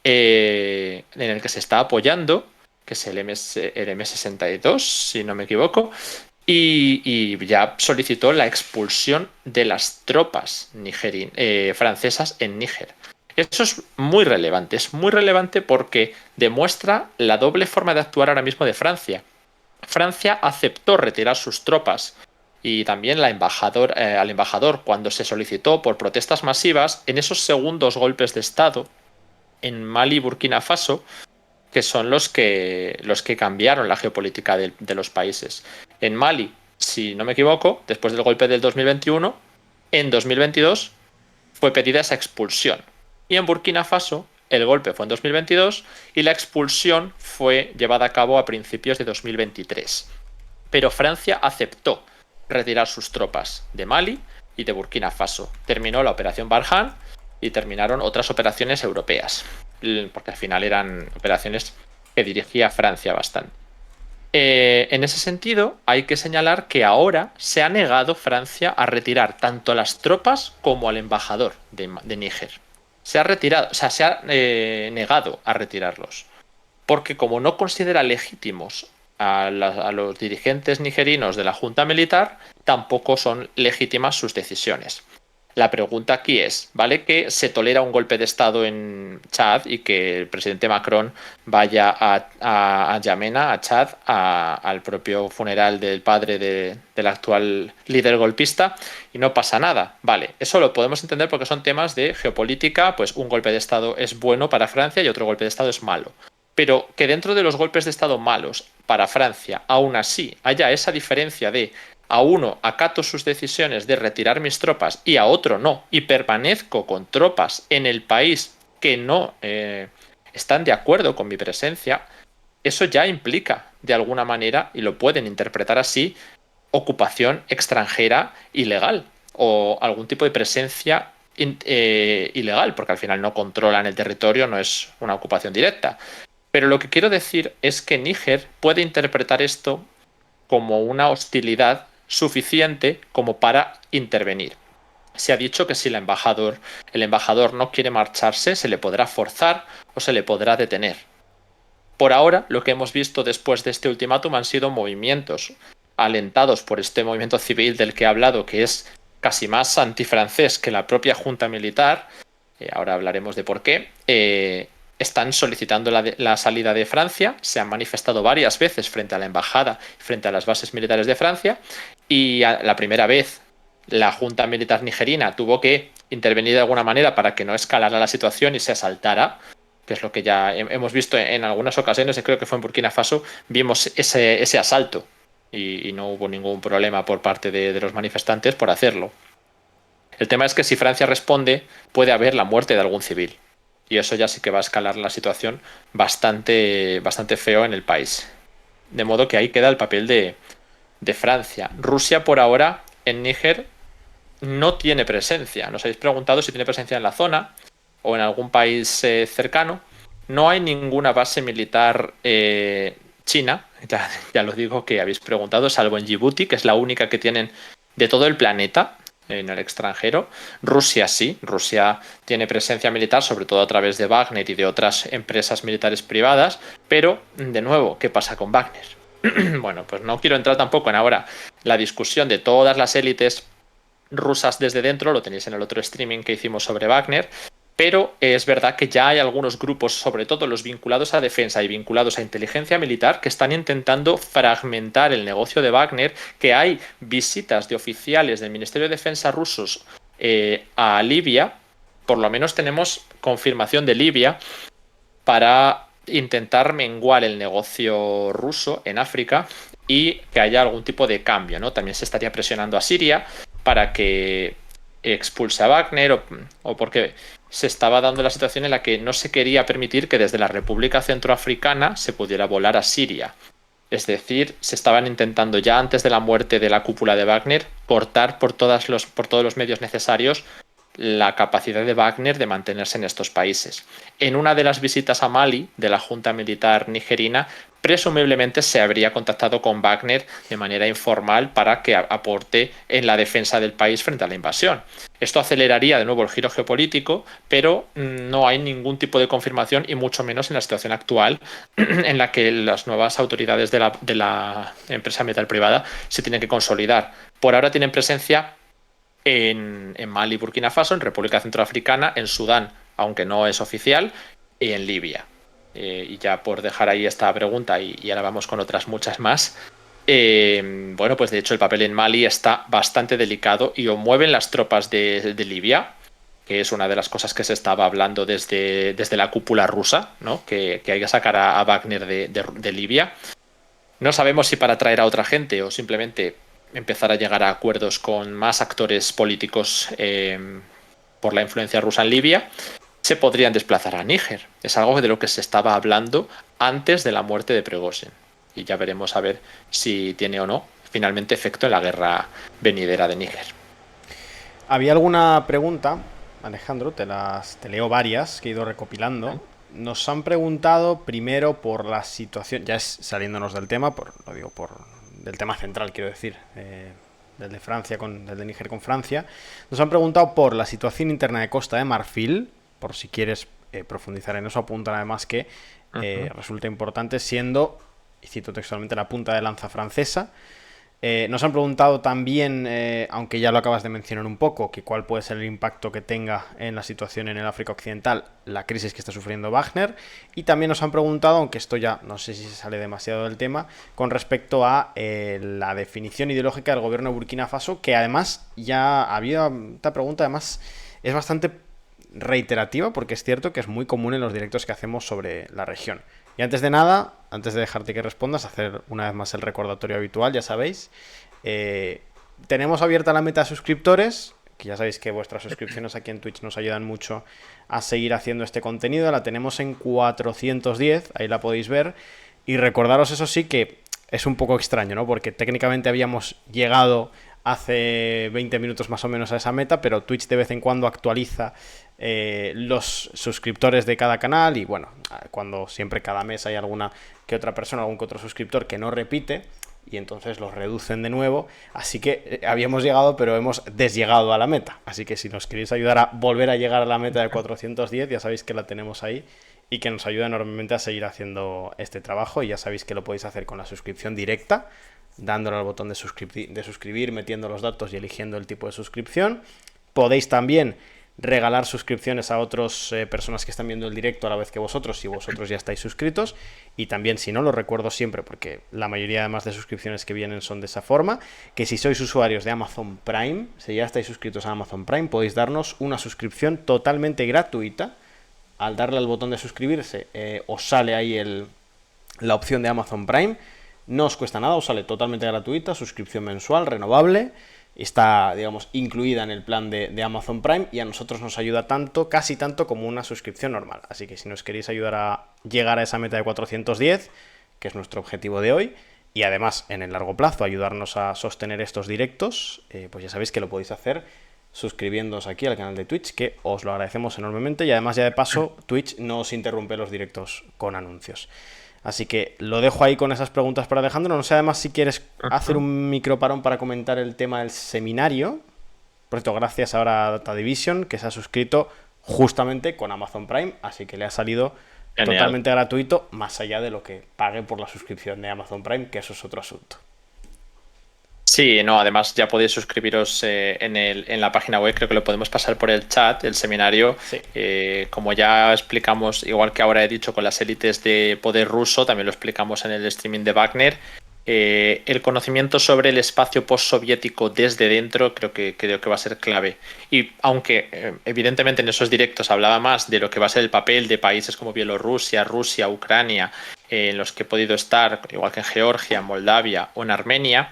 en el que se está apoyando, que es el M62, si no me equivoco, y ya solicitó la expulsión de las tropas francesas en Níger. Eso es muy relevante porque demuestra la doble forma de actuar ahora mismo de Francia. Francia aceptó retirar sus tropas y también al embajador cuando se solicitó por protestas masivas en esos segundos golpes de Estado en Mali y Burkina Faso, que son los que cambiaron la geopolítica de los países. En Mali, si no me equivoco, después del golpe del 2021, en 2022 fue pedida esa expulsión. Y en Burkina Faso, el golpe fue en 2022 y la expulsión fue llevada a cabo a principios de 2023. Pero Francia aceptó retirar sus tropas de Mali y de Burkina Faso. Terminó la operación Barkhane y terminaron otras operaciones europeas, porque al final eran operaciones que dirigía Francia bastante. En ese sentido, hay que señalar que ahora se ha negado Francia a retirar tanto a las tropas como al embajador de Níger. Se ha retirado, o sea, se ha negado a retirarlos, porque como no considera legítimos a los dirigentes nigerinos de la Junta Militar, tampoco son legítimas sus decisiones. La pregunta aquí es, ¿vale? Que se tolera un golpe de Estado en Chad y que el presidente Macron vaya a Yamena, a Chad, al propio funeral del padre del actual líder golpista y no pasa nada. Vale, eso lo podemos entender porque son temas de geopolítica, pues un golpe de Estado es bueno para Francia y otro golpe de Estado es malo. Pero que dentro de los golpes de Estado malos para Francia, aún así, haya esa diferencia de a uno acato sus decisiones de retirar mis tropas y a otro no, y permanezco con tropas en el país que no están de acuerdo con mi presencia, eso ya implica, de alguna manera, y lo pueden interpretar así, ocupación extranjera ilegal o algún tipo de presencia ilegal, porque al final no controlan el territorio, no es una ocupación directa. Pero lo que quiero decir es que Níger puede interpretar esto como una hostilidad suficiente como para intervenir. Se ha dicho que si el embajador no quiere marcharse, se le podrá forzar o se le podrá detener. Por ahora, lo que hemos visto después de este ultimátum han sido movimientos alentados por este movimiento civil del que he hablado, que es casi más antifrancés que la propia junta militar. Ahora hablaremos de por qué. Están solicitando la salida de Francia, se han manifestado varias veces frente a la embajada, frente a las bases militares de Francia, y la primera vez la junta militar nigerina tuvo que intervenir de alguna manera para que no escalara la situación y se asaltara, que es lo que ya hemos visto en algunas ocasiones, creo que fue en Burkina Faso, vimos ese asalto y no hubo ningún problema por parte de los manifestantes por hacerlo. El tema es que si Francia responde, puede haber la muerte de algún civil. Y eso ya sí que va a escalar la situación bastante feo en el país. De modo que ahí queda el papel de Francia. Rusia por ahora en Níger no tiene presencia. Nos habéis preguntado si tiene presencia en la zona o en algún país cercano. No hay ninguna base militar china, ya lo digo que habéis preguntado, salvo en Djibouti, que es la única que tienen de todo el planeta en el extranjero. Rusia sí, Rusia tiene presencia militar, sobre todo a través de Wagner y de otras empresas militares privadas, pero, de nuevo, ¿qué pasa con Wagner? Bueno, pues no quiero entrar tampoco en ahora la discusión de todas las élites rusas desde dentro, lo tenéis en el otro streaming que hicimos sobre Wagner, pero es verdad que ya hay algunos grupos, sobre todo los vinculados a defensa y vinculados a inteligencia militar, que están intentando fragmentar el negocio de Wagner, que hay visitas de oficiales del Ministerio de Defensa rusos a Libia, por lo menos tenemos confirmación de Libia, para intentar menguar el negocio ruso en África y que haya algún tipo de cambio, ¿no? También se estaría presionando a Siria para que expulse a Wagner o porque se estaba dando la situación en la que no se quería permitir que desde la República Centroafricana se pudiera volar a Siria. Es decir, se estaban intentando ya antes de la muerte de la cúpula de Wagner cortar por todos los medios necesarios la capacidad de Wagner de mantenerse en estos países. En una de las visitas a Mali de la Junta Militar nigerina, presumiblemente se habría contactado con Wagner de manera informal para que aporte en la defensa del país frente a la invasión. Esto aceleraría de nuevo el giro geopolítico, pero no hay ningún tipo de confirmación y mucho menos en la situación actual en la que las nuevas autoridades de la empresa militar privada se tienen que consolidar. Por ahora tienen presencia en Mali, Burkina Faso, en República Centroafricana, en Sudán, aunque no es oficial, y en Libia. Y ya por dejar ahí esta pregunta, y ahora vamos con otras muchas más, Bueno, pues de hecho el papel en Mali está bastante delicado y o mueven las tropas de Libia, que es una de las cosas que se estaba hablando desde la cúpula rusa, ¿no? Que hay que sacar a Wagner de Libia. No sabemos si para traer a otra gente o simplemente empezar a llegar a acuerdos con más actores políticos por la influencia rusa en Libia, se podrían desplazar a Níger. Es algo de lo que se estaba hablando antes de la muerte de Prigozhin. Y ya veremos a ver si tiene o no finalmente efecto en la guerra venidera de Níger. Había alguna pregunta, Alejandro, te leo varias que he ido recopilando. Nos han preguntado primero por la situación, ya es saliéndonos del tema, lo digo del tema central, quiero decir, del de Francia del de Níger con Francia. Nos han preguntado por la situación interna de Costa de Marfil, por si quieres profundizar en eso, apuntan además que resulta importante siendo, y cito textualmente, la punta de lanza francesa. Nos han preguntado también, aunque ya lo acabas de mencionar un poco, que cuál puede ser el impacto que tenga en la situación en el África Occidental la crisis que está sufriendo Wagner. Y también nos han preguntado, aunque esto ya no sé si se sale demasiado del tema, con respecto a la definición ideológica del gobierno de Burkina Faso, que además ya había esta pregunta, además es bastante reiterativa porque es cierto que es muy común en los directos que hacemos sobre la región. Y antes de nada, antes de dejarte que respondas, hacer una vez más el recordatorio habitual, ya sabéis. Tenemos abierta la meta de suscriptores, que ya sabéis que vuestras suscripciones aquí en Twitch nos ayudan mucho a seguir haciendo este contenido. La tenemos en 410, ahí la podéis ver. Y recordaros, eso sí, que es un poco extraño, ¿no? Porque técnicamente habíamos llegado hace 20 minutos más o menos a esa meta, pero Twitch de vez en cuando actualiza los suscriptores de cada canal y bueno, cuando siempre cada mes hay alguna que otra persona, algún que otro suscriptor que no repite y entonces los reducen de nuevo, así que habíamos llegado pero hemos desllegado a la meta, así que si nos queréis ayudar a volver a llegar a la meta de 410 ya sabéis que la tenemos ahí y que nos ayuda enormemente a seguir haciendo este trabajo y ya sabéis que lo podéis hacer con la suscripción directa, dándole al botón de suscribir, metiendo los datos y eligiendo el tipo de suscripción. Podéis también regalar suscripciones a otras personas que están viendo el directo a la vez que vosotros, si vosotros ya estáis suscritos. Y también, si no, lo recuerdo siempre, porque la mayoría además de suscripciones que vienen son de esa forma, que si sois usuarios de Amazon Prime, si ya estáis suscritos a Amazon Prime, podéis darnos una suscripción totalmente gratuita. Al darle al botón de suscribirse, os sale ahí la opción de Amazon Prime. No os cuesta nada, os sale totalmente gratuita, suscripción mensual, renovable. Está, digamos, incluida en el plan de Amazon Prime y a nosotros nos ayuda tanto, casi tanto como una suscripción normal. Así que si nos queréis ayudar a llegar a esa meta de 410, que es nuestro objetivo de hoy, y además en el largo plazo ayudarnos a sostener estos directos, pues ya sabéis que lo podéis hacer suscribiéndoos aquí al canal de Twitch, que os lo agradecemos enormemente y además ya de paso Twitch no os interrumpe los directos con anuncios. Así que lo dejo ahí con esas preguntas para Alejandro. No sé además si quieres hacer un microparón para comentar el tema del seminario. Por cierto, gracias ahora a Data Division, que se ha suscrito justamente con Amazon Prime, así que le ha salido Genial. totalmente gratuito, más allá de lo que pague por la suscripción de Amazon Prime, que eso es otro asunto. Sí, no, además ya podéis suscribiros en la página web, creo que lo podemos pasar por el chat, el seminario. Sí. Como ya explicamos, igual que ahora he dicho con las élites de poder ruso, también lo explicamos en el streaming de Wagner. El conocimiento sobre el espacio postsoviético desde dentro creo que va a ser clave. Y aunque evidentemente en esos directos hablaba más de lo que va a ser el papel de países como Bielorrusia, Rusia, Ucrania, en los que he podido estar, igual que en Georgia, Moldavia o en Armenia,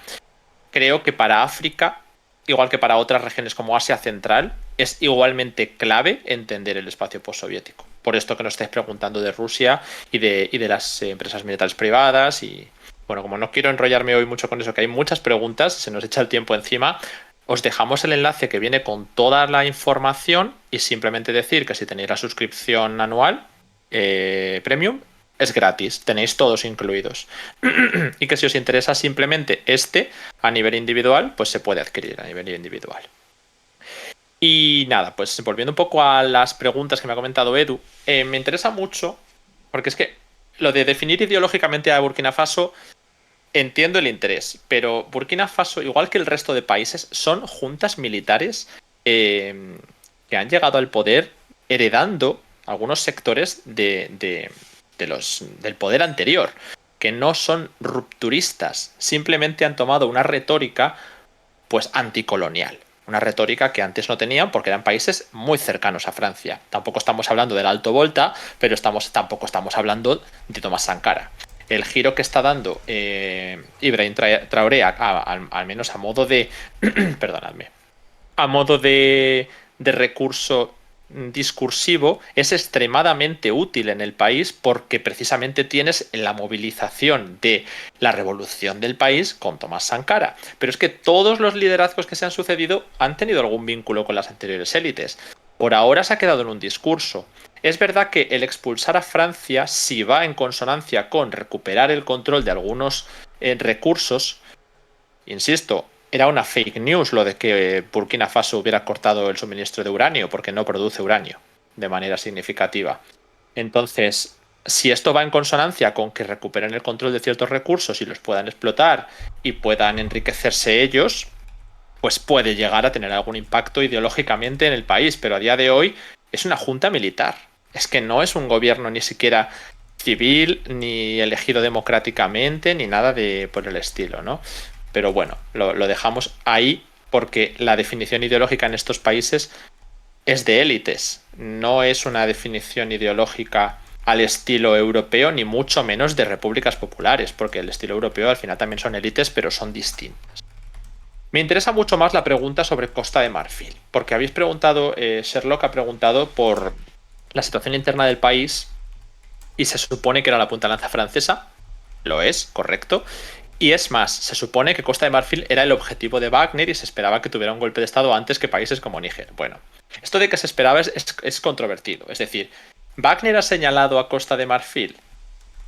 creo que para África, igual que para otras regiones como Asia Central, es igualmente clave entender el espacio postsoviético. Por esto que nos estáis preguntando de Rusia y de las empresas militares privadas. Y bueno, como no quiero enrollarme hoy mucho con eso, que hay muchas preguntas, se nos echa el tiempo encima, os dejamos el enlace que viene con toda la información y simplemente decir que si tenéis la suscripción anual premium, es gratis, tenéis todos incluidos. Y que si os interesa simplemente a nivel individual, pues se puede adquirir a nivel individual. Y nada, pues volviendo un poco a las preguntas que me ha comentado Edu, me interesa mucho, porque es que lo de definir ideológicamente a Burkina Faso, entiendo el interés, pero Burkina Faso, igual que el resto de países, son juntas militares que han llegado al poder heredando algunos sectores del poder anterior. que no son rupturistas, simplemente han tomado una retórica pues anticolonial. Una retórica que antes no tenían porque eran países muy cercanos a Francia. Tampoco estamos hablando del Alto Volta, pero tampoco estamos hablando de Thomas Sankara. El giro que está dando Ibrahim Traoré, al menos a modo de perdonadme, a modo de recurso discursivo, es extremadamente útil en el país porque precisamente tienes la movilización de la revolución del país con Thomas Sankara. Pero es que todos los liderazgos que se han sucedido han tenido algún vínculo con las anteriores élites. Por ahora se ha quedado en un discurso. Es verdad que el expulsar a Francia, si va en consonancia con recuperar el control de algunos recursos, insisto, era una fake news lo de que Burkina Faso hubiera cortado el suministro de uranio porque no produce uranio de manera significativa. Entonces, si esto va en consonancia con que recuperen el control de ciertos recursos y los puedan explotar y puedan enriquecerse ellos, pues puede llegar a tener algún impacto ideológicamente en el país, pero a día de hoy es una junta militar. Es que no es un gobierno ni siquiera civil, ni elegido democráticamente, ni nada de por el estilo, ¿no? Pero bueno, lo dejamos ahí porque la definición ideológica en estos países es de élites. No es una definición ideológica al estilo europeo, ni mucho menos de repúblicas populares, porque el estilo europeo al final también son élites, pero son distintas. Me interesa mucho más la pregunta sobre Costa de Marfil, porque habéis preguntado, Sherlock ha preguntado por la situación interna del país y se supone que era la punta de lanza francesa. Lo es, correcto. Y es más, se supone que Costa de Marfil era el objetivo de Wagner y se esperaba que tuviera un golpe de estado antes que países como Níger. Bueno, esto de que se esperaba es controvertido. Es decir, ¿Wagner ha señalado a Costa de Marfil?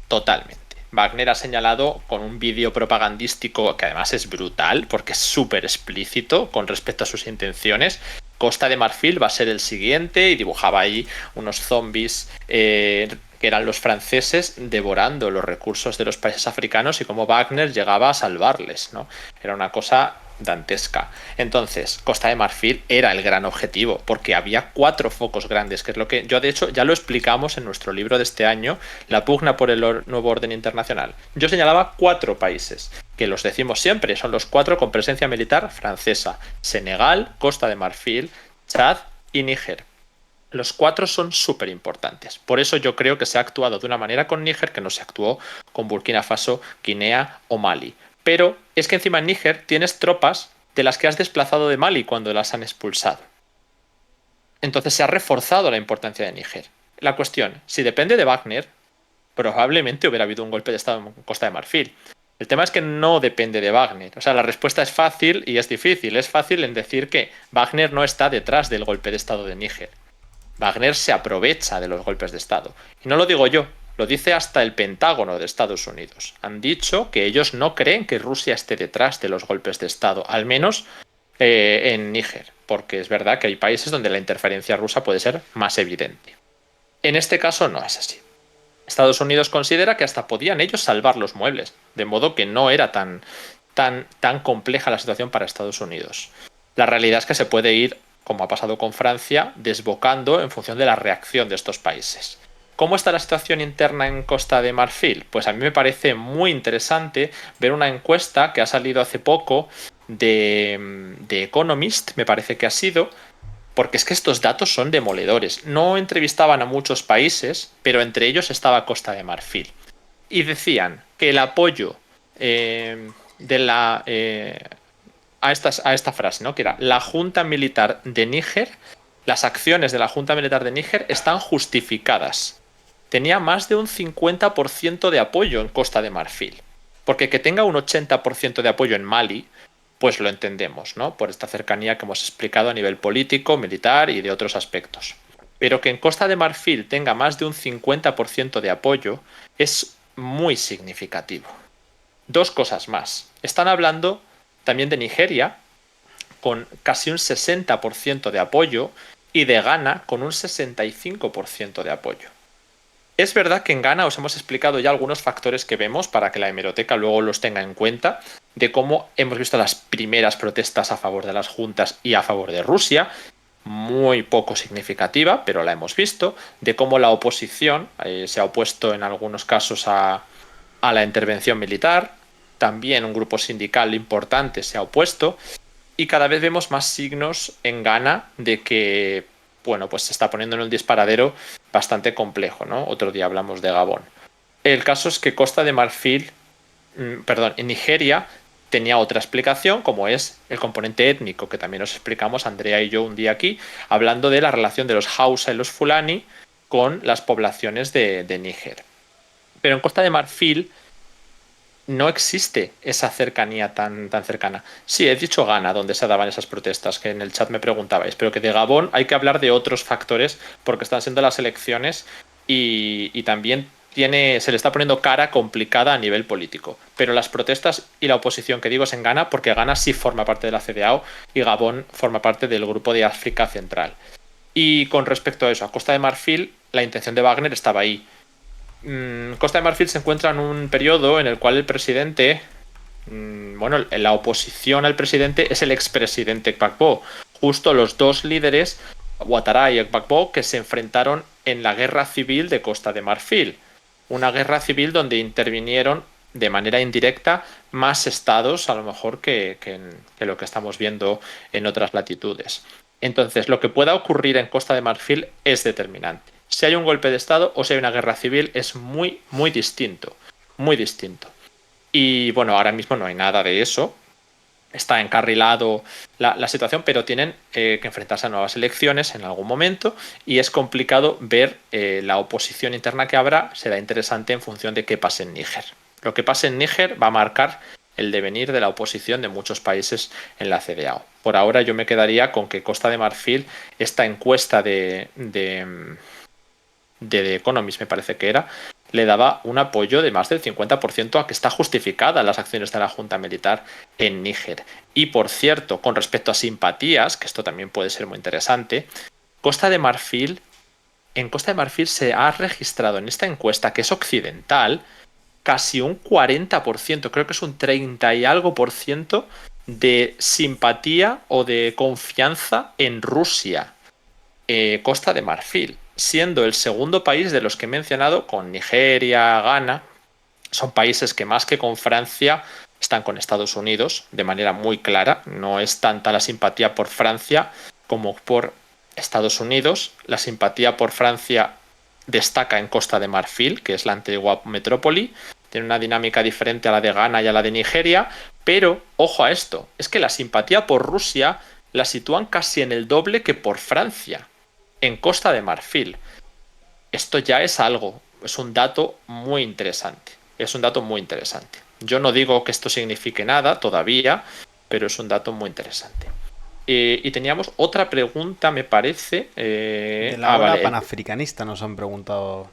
Totalmente. Wagner ha señalado con un vídeo propagandístico que además es brutal porque es súper explícito con respecto a sus intenciones. Costa de Marfil va a ser el siguiente y dibujaba ahí unos zombies que eran los franceses devorando los recursos de los países africanos y cómo Wagner llegaba a salvarles, ¿no? Era una cosa dantesca. Entonces, Costa de Marfil era el gran objetivo, porque había 4 focos grandes, que es lo que yo, de hecho, ya lo explicamos en nuestro libro de este año, La pugna por el nuevo orden internacional. Yo señalaba 4 países, que los decimos siempre, son los 4 con presencia militar francesa: Senegal, Costa de Marfil, Chad y Níger. Los 4 son súper importantes. Por eso yo creo que se ha actuado de una manera con Níger que no se actuó con Burkina Faso, Guinea o Mali. Pero es que encima en Níger tienes tropas de las que has desplazado de Mali cuando las han expulsado. Entonces se ha reforzado la importancia de Níger. La cuestión, si depende de Wagner, probablemente hubiera habido un golpe de estado en Costa de Marfil. El tema es que no depende de Wagner. O sea, la respuesta es fácil y es difícil. Es fácil en decir que Wagner no está detrás del golpe de estado de Níger. Wagner se aprovecha de los golpes de estado. Y no lo digo yo, lo dice hasta el Pentágono de Estados Unidos. Han dicho que ellos no creen que Rusia esté detrás de los golpes de estado, al menos en Níger, porque es verdad que hay países donde la interferencia rusa puede ser más evidente. En este caso no es así. Estados Unidos considera que hasta podían ellos salvar los muebles, de modo que no era tan compleja la situación para Estados Unidos. La realidad es que se puede ir, como ha pasado con Francia, desbocando en función de la reacción de estos países. ¿Cómo está la situación interna en Costa de Marfil? Pues a mí me parece muy interesante ver una encuesta que ha salido hace poco de Economist, me parece que ha sido, porque es que estos datos son demoledores. No entrevistaban a muchos países, pero entre ellos estaba Costa de Marfil. Y decían que el apoyo a esta frase, ¿no? Que era: la Junta Militar de Níger, las acciones de la Junta Militar de Níger están justificadas. Tenía más de un 50% de apoyo en Costa de Marfil. Porque que tenga un 80% de apoyo en Mali, pues lo entendemos, ¿no? Por esta cercanía que hemos explicado a nivel político, militar y de otros aspectos. Pero que en Costa de Marfil tenga más de un 50% de apoyo es muy significativo. 2 cosas más. Están hablando también de Nigeria, con casi un 60% de apoyo, y de Ghana, con un 65% de apoyo. Es verdad que en Ghana os hemos explicado ya algunos factores que vemos para que la hemeroteca luego los tenga en cuenta, de cómo hemos visto las primeras protestas a favor de las juntas y a favor de Rusia, muy poco significativa, pero la hemos visto, de cómo la oposición se ha opuesto en algunos casos a a la intervención militar, también un grupo sindical importante se ha opuesto, y cada vez vemos más signos en Ghana de que, bueno, pues se está poniendo en un disparadero bastante complejo, ¿no? Otro día hablamos de Gabón. El caso es que Costa de Marfil, perdón, en Nigeria tenía otra explicación, como es el componente étnico, que también nos explicamos Andrea y yo un día aquí, hablando de la relación de los Hausa y los Fulani con las poblaciones de Níger. Pero en Costa de Marfil no existe esa cercanía tan cercana. Sí, he dicho Ghana, donde se daban esas protestas, que en el chat me preguntabais, pero que de Gabón hay que hablar de otros factores porque están siendo las elecciones y también se le está poniendo cara complicada a nivel político. Pero las protestas y la oposición que digo es en Ghana porque Ghana sí forma parte de la CEDEAO y Gabón forma parte del grupo de África Central. Y con respecto a eso, a Costa de Marfil, la intención de Wagner estaba ahí. Costa de Marfil se encuentra en un periodo en el cual el presidente, bueno, la oposición al presidente es el expresidente Gbagbo. Justo los dos líderes, Ouattara y Gbagbo, que se enfrentaron en la guerra civil de Costa de Marfil. Una guerra civil donde intervinieron de manera indirecta más estados, a lo mejor, que lo que estamos viendo en otras latitudes. Entonces, lo que pueda ocurrir en Costa de Marfil es determinante. Si hay un golpe de Estado o si hay una guerra civil es muy, muy distinto. Muy distinto. Y bueno, ahora mismo no hay nada de eso. Está encarrilado la situación, pero tienen que enfrentarse a nuevas elecciones en algún momento y es complicado ver la oposición interna que habrá. Será interesante en función de qué pase en Níger. Lo que pase en Níger va a marcar el devenir de la oposición de muchos países en la CEDEAO. Por ahora yo me quedaría con que Costa de Marfil, esta encuesta de The Economist, me parece que era, le daba un apoyo de más del 50% a que está justificada las acciones de la Junta Militar en Níger. Y por cierto, con respecto a simpatías, que esto también puede ser muy interesante, en Costa de Marfil se ha registrado en esta encuesta, que es occidental, casi un 40%, creo que es un 30 y algo por ciento de simpatía o de confianza en Rusia. Costa de Marfil, siendo el segundo país de los que he mencionado, con Nigeria, Ghana, son países que más que con Francia están con Estados Unidos de manera muy clara. No es tanta la simpatía por Francia como por Estados Unidos. La simpatía por Francia destaca en Costa de Marfil, que es la antigua metrópoli. Tiene una dinámica diferente a la de Ghana y a la de Nigeria. Pero, ojo a esto, es que la simpatía por Rusia la sitúan casi en el doble que por Francia en Costa de Marfil. Esto ya es algo, es un dato muy interesante. Es un dato muy interesante. Yo no digo que esto signifique nada todavía, pero es un dato muy interesante. Y teníamos otra pregunta, me parece. De la ola Vale. panafricanista nos han preguntado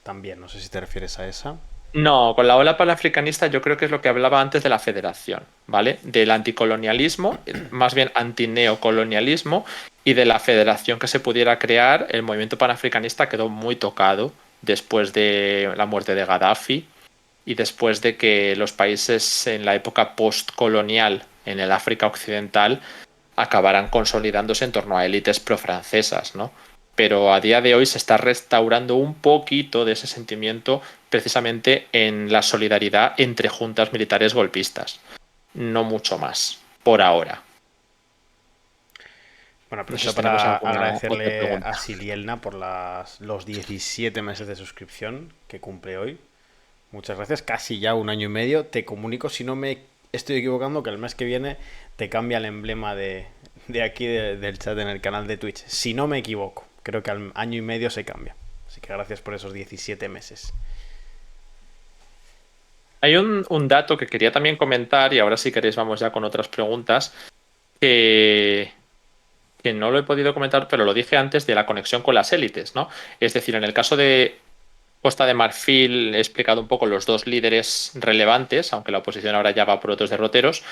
también, no sé si te refieres a esa. No, con la ola panafricanista yo creo que es lo que hablaba antes de la federación, ¿vale? Del anticolonialismo, más bien antineocolonialismo, y de la federación que se pudiera crear. El movimiento panafricanista quedó muy tocado después de la muerte de Gaddafi y después de que los países en la época postcolonial en el África Occidental acabaran consolidándose en torno a élites profrancesas, ¿no? Pero a día de hoy se está restaurando un poquito de ese sentimiento precisamente en la solidaridad entre juntas militares golpistas. No mucho más, por ahora. Bueno, No sé aprovecho si tenemos para alguna otra agradecerle a pregunta. Silielna por los 17 meses de suscripción que cumple hoy. Muchas gracias, casi ya un año y medio. Te comunico, si no me estoy equivocando, que el mes que viene te cambia el emblema de aquí del chat en el canal de Twitch. Si no me equivoco, creo que al año y medio se cambia. Así que gracias por esos 17 meses. Hay un dato que quería también comentar, y ahora si queréis vamos ya con otras preguntas, que, que no lo he podido comentar, pero lo dije antes de la conexión con las élites, ¿no? Es decir, en el caso de Costa de Marfil he explicado un poco los dos líderes relevantes, aunque la oposición ahora ya va por otros derroteros.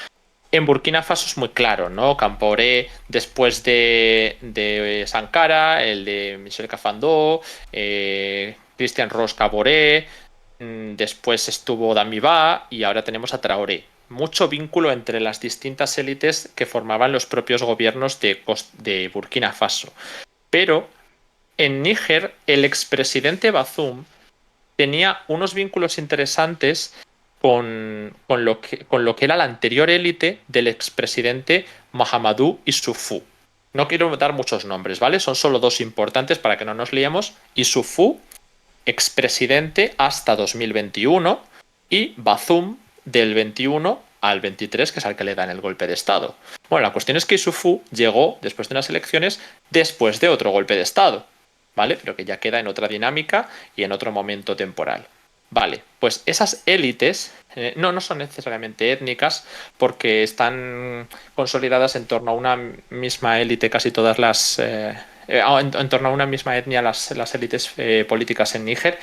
En Burkina Faso es muy claro, ¿no? Campaoré después de Sankara, el de Michel Kafando, Christian Roch Kaboré, después estuvo Damiba y ahora tenemos a Traoré. Mucho vínculo entre las distintas élites que formaban los propios gobiernos de Burkina Faso. Pero en Níger, el expresidente Bazoum tenía unos vínculos interesantes con lo que era la anterior élite del expresidente Mahamadou Issoufou. No quiero dar muchos nombres, ¿vale? Son solo dos importantes para que no nos liemos. Issoufou, expresidente hasta 2021, y Bazoum del 21 al 23, que es al que le dan el golpe de Estado. Bueno, la cuestión es que Issoufou llegó después de unas elecciones, después de otro golpe de Estado, ¿vale? Pero que ya queda en otra dinámica y en otro momento temporal. Vale, pues esas élites no son necesariamente étnicas porque están consolidadas en torno a una misma élite casi todas en torno a una misma etnia las élites políticas en Níger.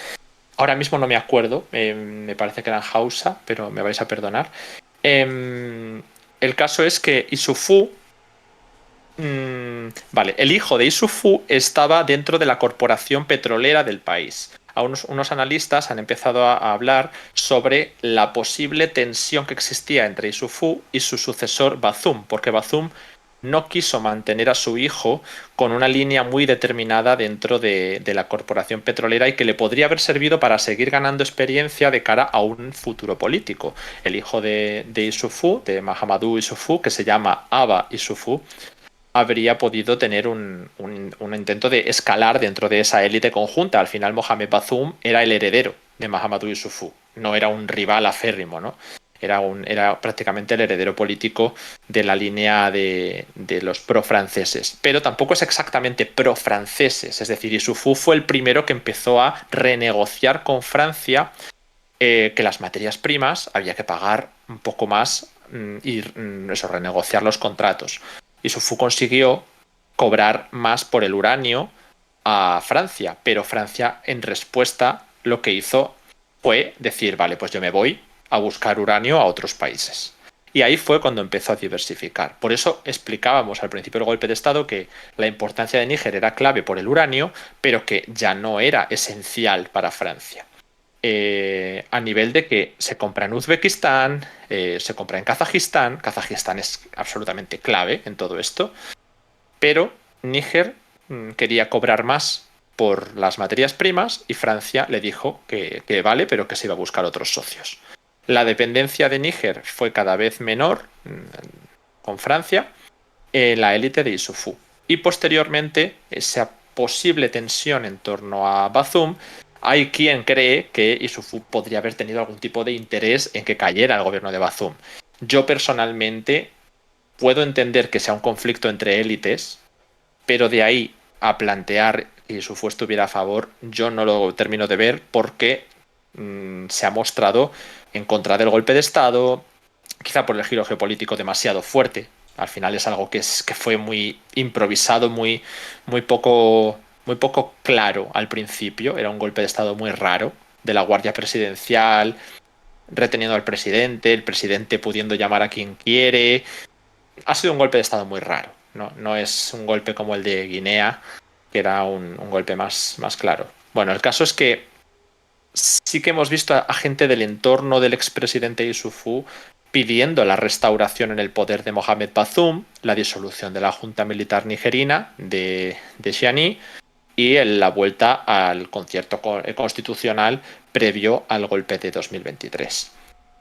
Ahora mismo no me acuerdo, me parece que eran Hausa, pero me vais a perdonar. El caso es que Issoufou, vale, el hijo de Issoufou estaba dentro de la corporación petrolera del país. Unos analistas han empezado a hablar sobre la posible tensión que existía entre Issoufou y su sucesor Bazoum, porque Bazoum no quiso mantener a su hijo con una línea muy determinada dentro de la corporación petrolera y que le podría haber servido para seguir ganando experiencia de cara a un futuro político. El hijo de Issoufou, de Mahamadou Issoufou, que se llama Aba Issoufou, habría podido tener un intento de escalar dentro de esa élite conjunta. Al final, Mohamed Bazoum era el heredero de Mahamadou Issoufou, no era un rival aférrimo, ¿no? Era prácticamente el heredero político de la línea de los pro-franceses. Pero tampoco es exactamente pro-franceses. Es decir, Issoufou fue el primero que empezó a renegociar con Francia que las materias primas había que pagar un poco más y eso, renegociar los contratos. Issoufou consiguió cobrar más por el uranio a Francia, pero Francia en respuesta lo que hizo fue decir, vale, pues yo me voy a buscar uranio a otros países. Y ahí fue cuando empezó a diversificar. Por eso explicábamos al principio del golpe de Estado que la importancia de Níger era clave por el uranio, pero que ya no era esencial para Francia. A nivel de que se compra en Uzbekistán, se compra en Kazajistán. Kazajistán es absolutamente clave en todo esto, pero Níger quería cobrar más por las materias primas y Francia le dijo que vale, pero que se iba a buscar otros socios. La dependencia de Níger fue cada vez menor con Francia en la élite de Issoufou. Y posteriormente, esa posible tensión en torno a Bazoum, hay quien cree que Issoufou podría haber tenido algún tipo de interés en que cayera el gobierno de Bazoum. Yo personalmente puedo entender que sea un conflicto entre élites, pero de ahí a plantear que Issoufou estuviera a favor, yo no lo termino de ver porque se ha mostrado en contra del golpe de Estado, quizá por el giro geopolítico demasiado fuerte. Al final es algo que fue muy improvisado, muy poco claro al principio. Era un golpe de Estado muy raro, de la Guardia Presidencial, reteniendo al presidente, el presidente pudiendo llamar a quien quiere. Ha sido un golpe de Estado muy raro. No es un golpe como el de Guinea, que era un golpe más claro. Bueno, el caso es que sí que hemos visto a gente del entorno del expresidente Issoufou pidiendo la restauración en el poder de Mohamed Bazoum, la disolución de la Junta Militar Nigerina de Chiani y la vuelta al concierto constitucional previo al golpe de 2023.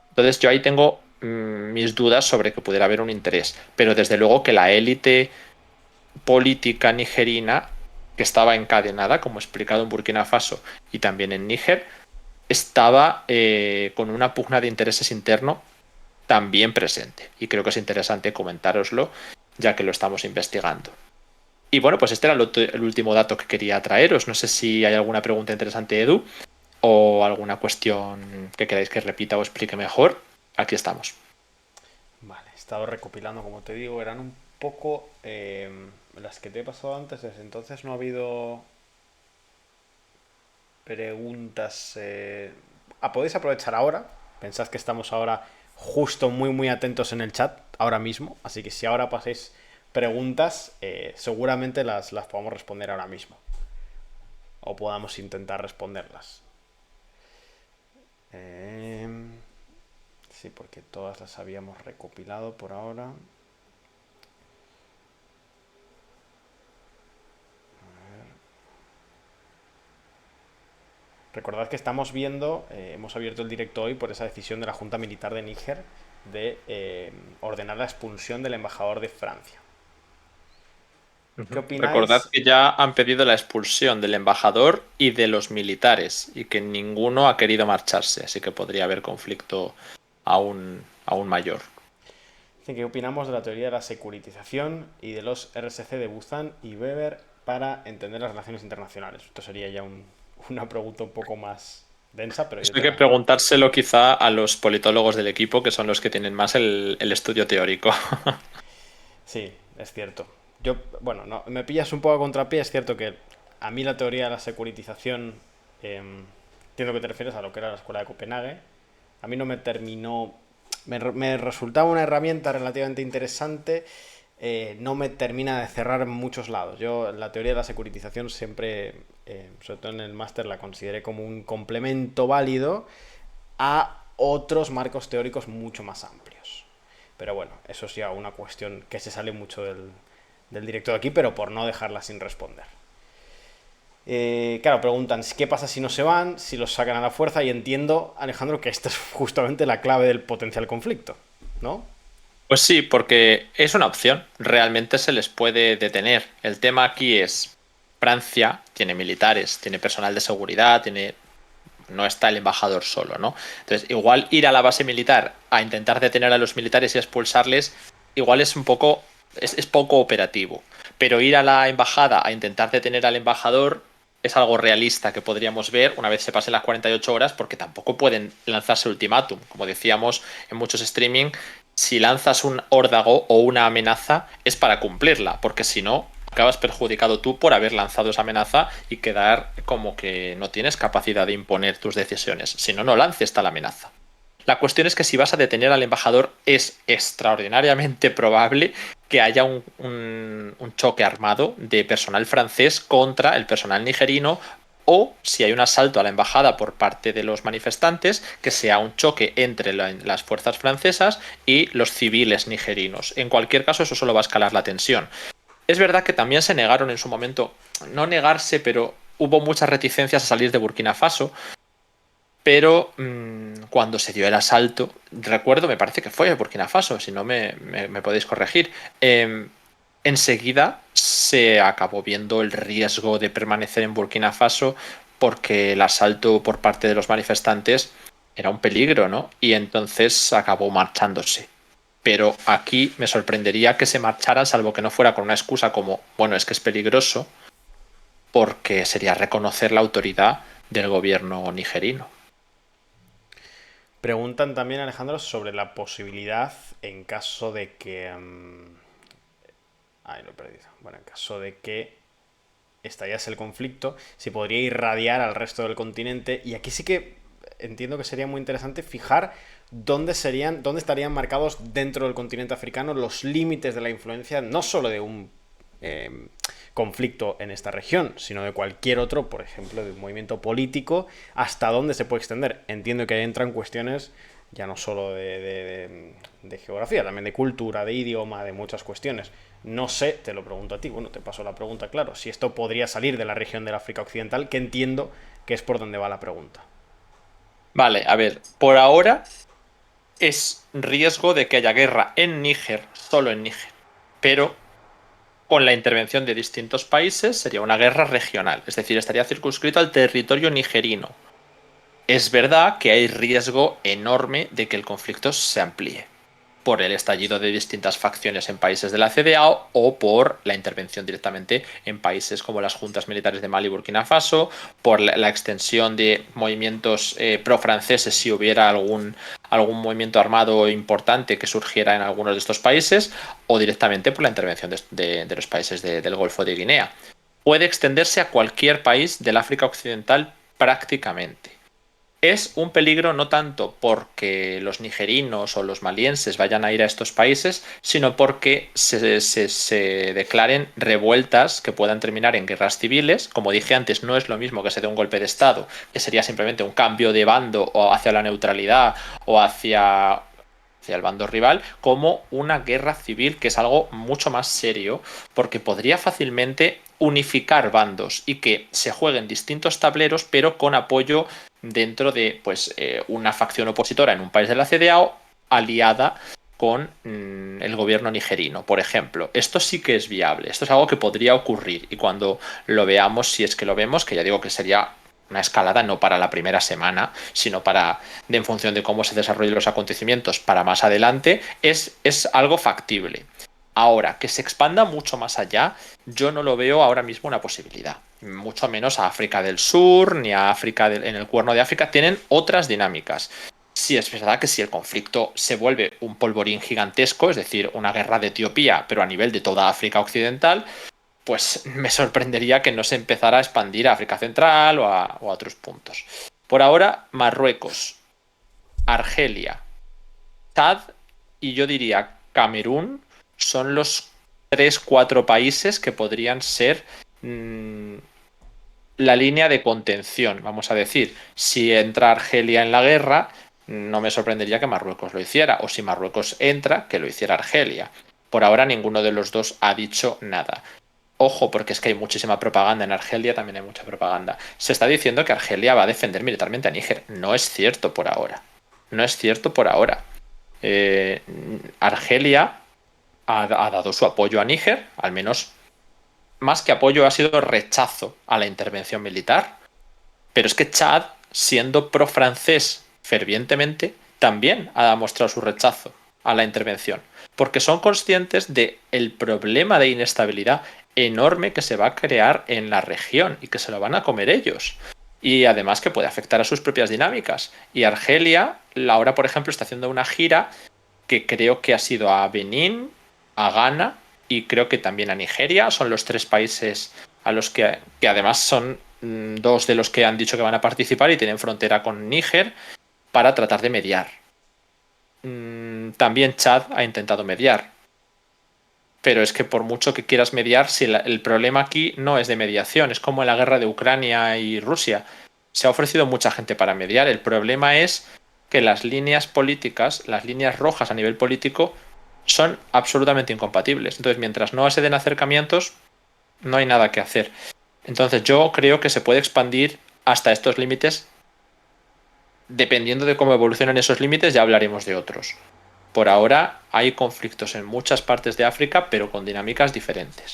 Entonces yo ahí tengo mis dudas sobre que pudiera haber un interés, pero desde luego que la élite política nigerina, que estaba encadenada, como explicado en Burkina Faso y también en Níger, estaba con una pugna de intereses interno también presente. Y creo que es interesante comentároslo, ya que lo estamos investigando. Y bueno, pues este era el último dato que quería traeros. No sé si hay alguna pregunta interesante, Edu, o alguna cuestión que queráis que repita o explique mejor. Aquí estamos. Vale, he estado recopilando, como te digo, eran un poco las que te he pasado antes. Desde entonces no ha habido preguntas. Podéis aprovechar ahora. Pensad que estamos ahora justo muy atentos en el chat, ahora mismo. Así que si ahora pasáis preguntas, seguramente las podamos responder ahora mismo. O podamos intentar responderlas. Sí, porque todas las habíamos recopilado por ahora. Recordad que estamos viendo, hemos abierto el directo hoy por esa decisión de la Junta Militar de Níger de ordenar la expulsión del embajador de Francia. ¿Qué Recordad opináis? que ya han pedido la expulsión del embajador y de los militares y que ninguno ha querido marcharse, así que podría haber conflicto aún mayor. ¿Qué opinamos de la teoría de la securitización y de los RSC de Busan y Weber para entender las relaciones internacionales? Esto sería ya una pregunta un poco más densa, pero yo Esto te hay que la... preguntárselo quizá a los politólogos del equipo, que son los que tienen más el estudio teórico. Sí, es cierto. Yo, bueno, no, me pillas un poco a contrapié, es cierto que a mí la teoría de la securitización, entiendo que te refieres a lo que era la escuela de Copenhague, a mí no me terminó, me resultaba una herramienta relativamente interesante, no me termina de cerrar muchos lados. Yo la teoría de la securitización siempre, sobre todo en el máster, la consideré como un complemento válido a otros marcos teóricos mucho más amplios. Pero bueno, eso es ya una cuestión que se sale mucho del directo de aquí, pero por no dejarla sin responder. Claro, preguntan qué pasa si no se van, si los sacan a la fuerza, y entiendo, Alejandro, que esta es justamente la clave del potencial conflicto, ¿no? Pues sí, porque es una opción. Realmente se les puede detener. El tema aquí es, Francia tiene militares, tiene personal de seguridad, no está el embajador solo, ¿no? Entonces, igual ir a la base militar a intentar detener a los militares y expulsarles, igual es un poco, es poco operativo. Pero ir a la embajada a intentar detener al embajador es algo realista que podríamos ver una vez se pasen las 48 horas, porque tampoco pueden lanzarse ultimátum. Como decíamos en muchos streaming, si lanzas un órdago o una amenaza es para cumplirla, porque si no, acabas perjudicado tú por haber lanzado esa amenaza y quedar como que no tienes capacidad de imponer tus decisiones. Si no, no lances tal amenaza. La cuestión es que si vas a detener al embajador es extraordinariamente probable que haya un choque armado de personal francés contra el personal nigerino, o si hay un asalto a la embajada por parte de los manifestantes, que sea un choque entre las fuerzas francesas y los civiles nigerinos. En cualquier caso, eso solo va a escalar la tensión. Es verdad que también se negaron en su momento, no negarse, pero hubo muchas reticencias a salir de Burkina Faso, pero cuando se dio el asalto, recuerdo, me parece que fue de Burkina Faso, si no me podéis corregir, enseguida se acabó viendo el riesgo de permanecer en Burkina Faso porque el asalto por parte de los manifestantes era un peligro, ¿no? Y entonces acabó marchándose. Pero aquí me sorprendería que se marcharan, salvo que no fuera con una excusa como, bueno, es que es peligroso, porque sería reconocer la autoridad del gobierno nigerino. Preguntan también, Alejandro, sobre la posibilidad en caso de que... Ay, lo he perdido. Bueno, en caso de que estallase el conflicto, si podría irradiar al resto del continente. Y aquí sí que entiendo que sería muy interesante fijar dónde estarían marcados dentro del continente africano los límites de la influencia, no solo de un conflicto en esta región, sino de cualquier otro, por ejemplo, de un movimiento político, hasta dónde se puede extender. Entiendo que ahí entran cuestiones ya no solo de geografía, también de cultura, de idioma, de muchas cuestiones. No sé, te lo pregunto a ti, bueno, te paso la pregunta, claro, si esto podría salir de la región del África Occidental, que entiendo que es por donde va la pregunta. Vale, a ver, por ahora es riesgo de que haya guerra en Níger, solo en Níger, pero con la intervención de distintos países sería una guerra regional, es decir, estaría circunscrito al territorio nigerino. Es verdad que hay riesgo enorme de que el conflicto se amplíe por el estallido de distintas facciones en países de la CDA o por la intervención directamente en países como las juntas militares de Mali y Burkina Faso, por la extensión de movimientos pro-franceses si hubiera algún movimiento armado importante que surgiera en algunos de estos países, o directamente por la intervención de los países del Golfo de Guinea. Puede extenderse a cualquier país del África Occidental prácticamente. Es un peligro no tanto porque los nigerinos o los malienses vayan a ir a estos países, sino porque se declaren revueltas que puedan terminar en guerras civiles. Como dije antes, no es lo mismo que se dé un golpe de Estado, que sería simplemente un cambio de bando o hacia la neutralidad o hacia hacia el bando rival, como una guerra civil, que es algo mucho más serio, porque podría fácilmente unificar bandos y que se jueguen distintos tableros, pero con apoyo dentro de pues una facción opositora en un país de la CDAO aliada con el gobierno nigerino, por ejemplo. Esto sí que es viable, esto es algo que podría ocurrir, y cuando lo veamos, si es que lo vemos, que ya digo que sería una escalada no para la primera semana, sino para, en función de cómo se desarrollen los acontecimientos, para más adelante, es algo factible. Ahora, que se expanda mucho más allá, yo no lo veo ahora mismo una posibilidad. Mucho menos a África del Sur, ni a África en el Cuerno de África, tienen otras dinámicas. Sí, es verdad que si el conflicto se vuelve un polvorín gigantesco, es decir, una guerra de Etiopía, pero a nivel de toda África Occidental, pues me sorprendería que no se empezara a expandir a África Central o a otros puntos. Por ahora, Marruecos, Argelia, Chad y yo diría Camerún son los 3-4 países que podrían ser la línea de contención, vamos a decir. Si entra Argelia en la guerra, no me sorprendería que Marruecos lo hiciera, o si Marruecos entra, que lo hiciera Argelia. Por ahora ninguno de los dos ha dicho nada. Ojo, porque es que hay muchísima propaganda. En Argelia también hay mucha propaganda. Se está diciendo que Argelia va a defender militarmente a Níger. No es cierto por ahora. No es cierto por ahora. Argelia ha dado su apoyo a Níger, al menos más que apoyo ha sido rechazo a la intervención militar. Pero es que Chad, siendo pro-francés fervientemente, también ha demostrado su rechazo a la intervención, porque son conscientes del problema de inestabilidad enorme que se va a crear en la región y que se lo van a comer ellos. Y además que puede afectar a sus propias dinámicas. Y Argelia, ahora por ejemplo, está haciendo una gira que creo que ha sido a Benín, a Ghana y creo que también a Nigeria. Son los 3 países a los que además son 2 de los que han dicho que van a participar y tienen frontera con Níger, para tratar de mediar. También Chad ha intentado mediar. Pero es que por mucho que quieras mediar, si el problema aquí no es de mediación, es como en la guerra de Ucrania y Rusia. Se ha ofrecido mucha gente para mediar. El problema es que las líneas políticas, las líneas rojas a nivel político, son absolutamente incompatibles. Entonces, mientras no se den acercamientos, no hay nada que hacer. Entonces, yo creo que se puede expandir hasta estos límites. Dependiendo de cómo evolucionen esos límites, ya hablaremos de otros. Por ahora hay conflictos en muchas partes de África, pero con dinámicas diferentes.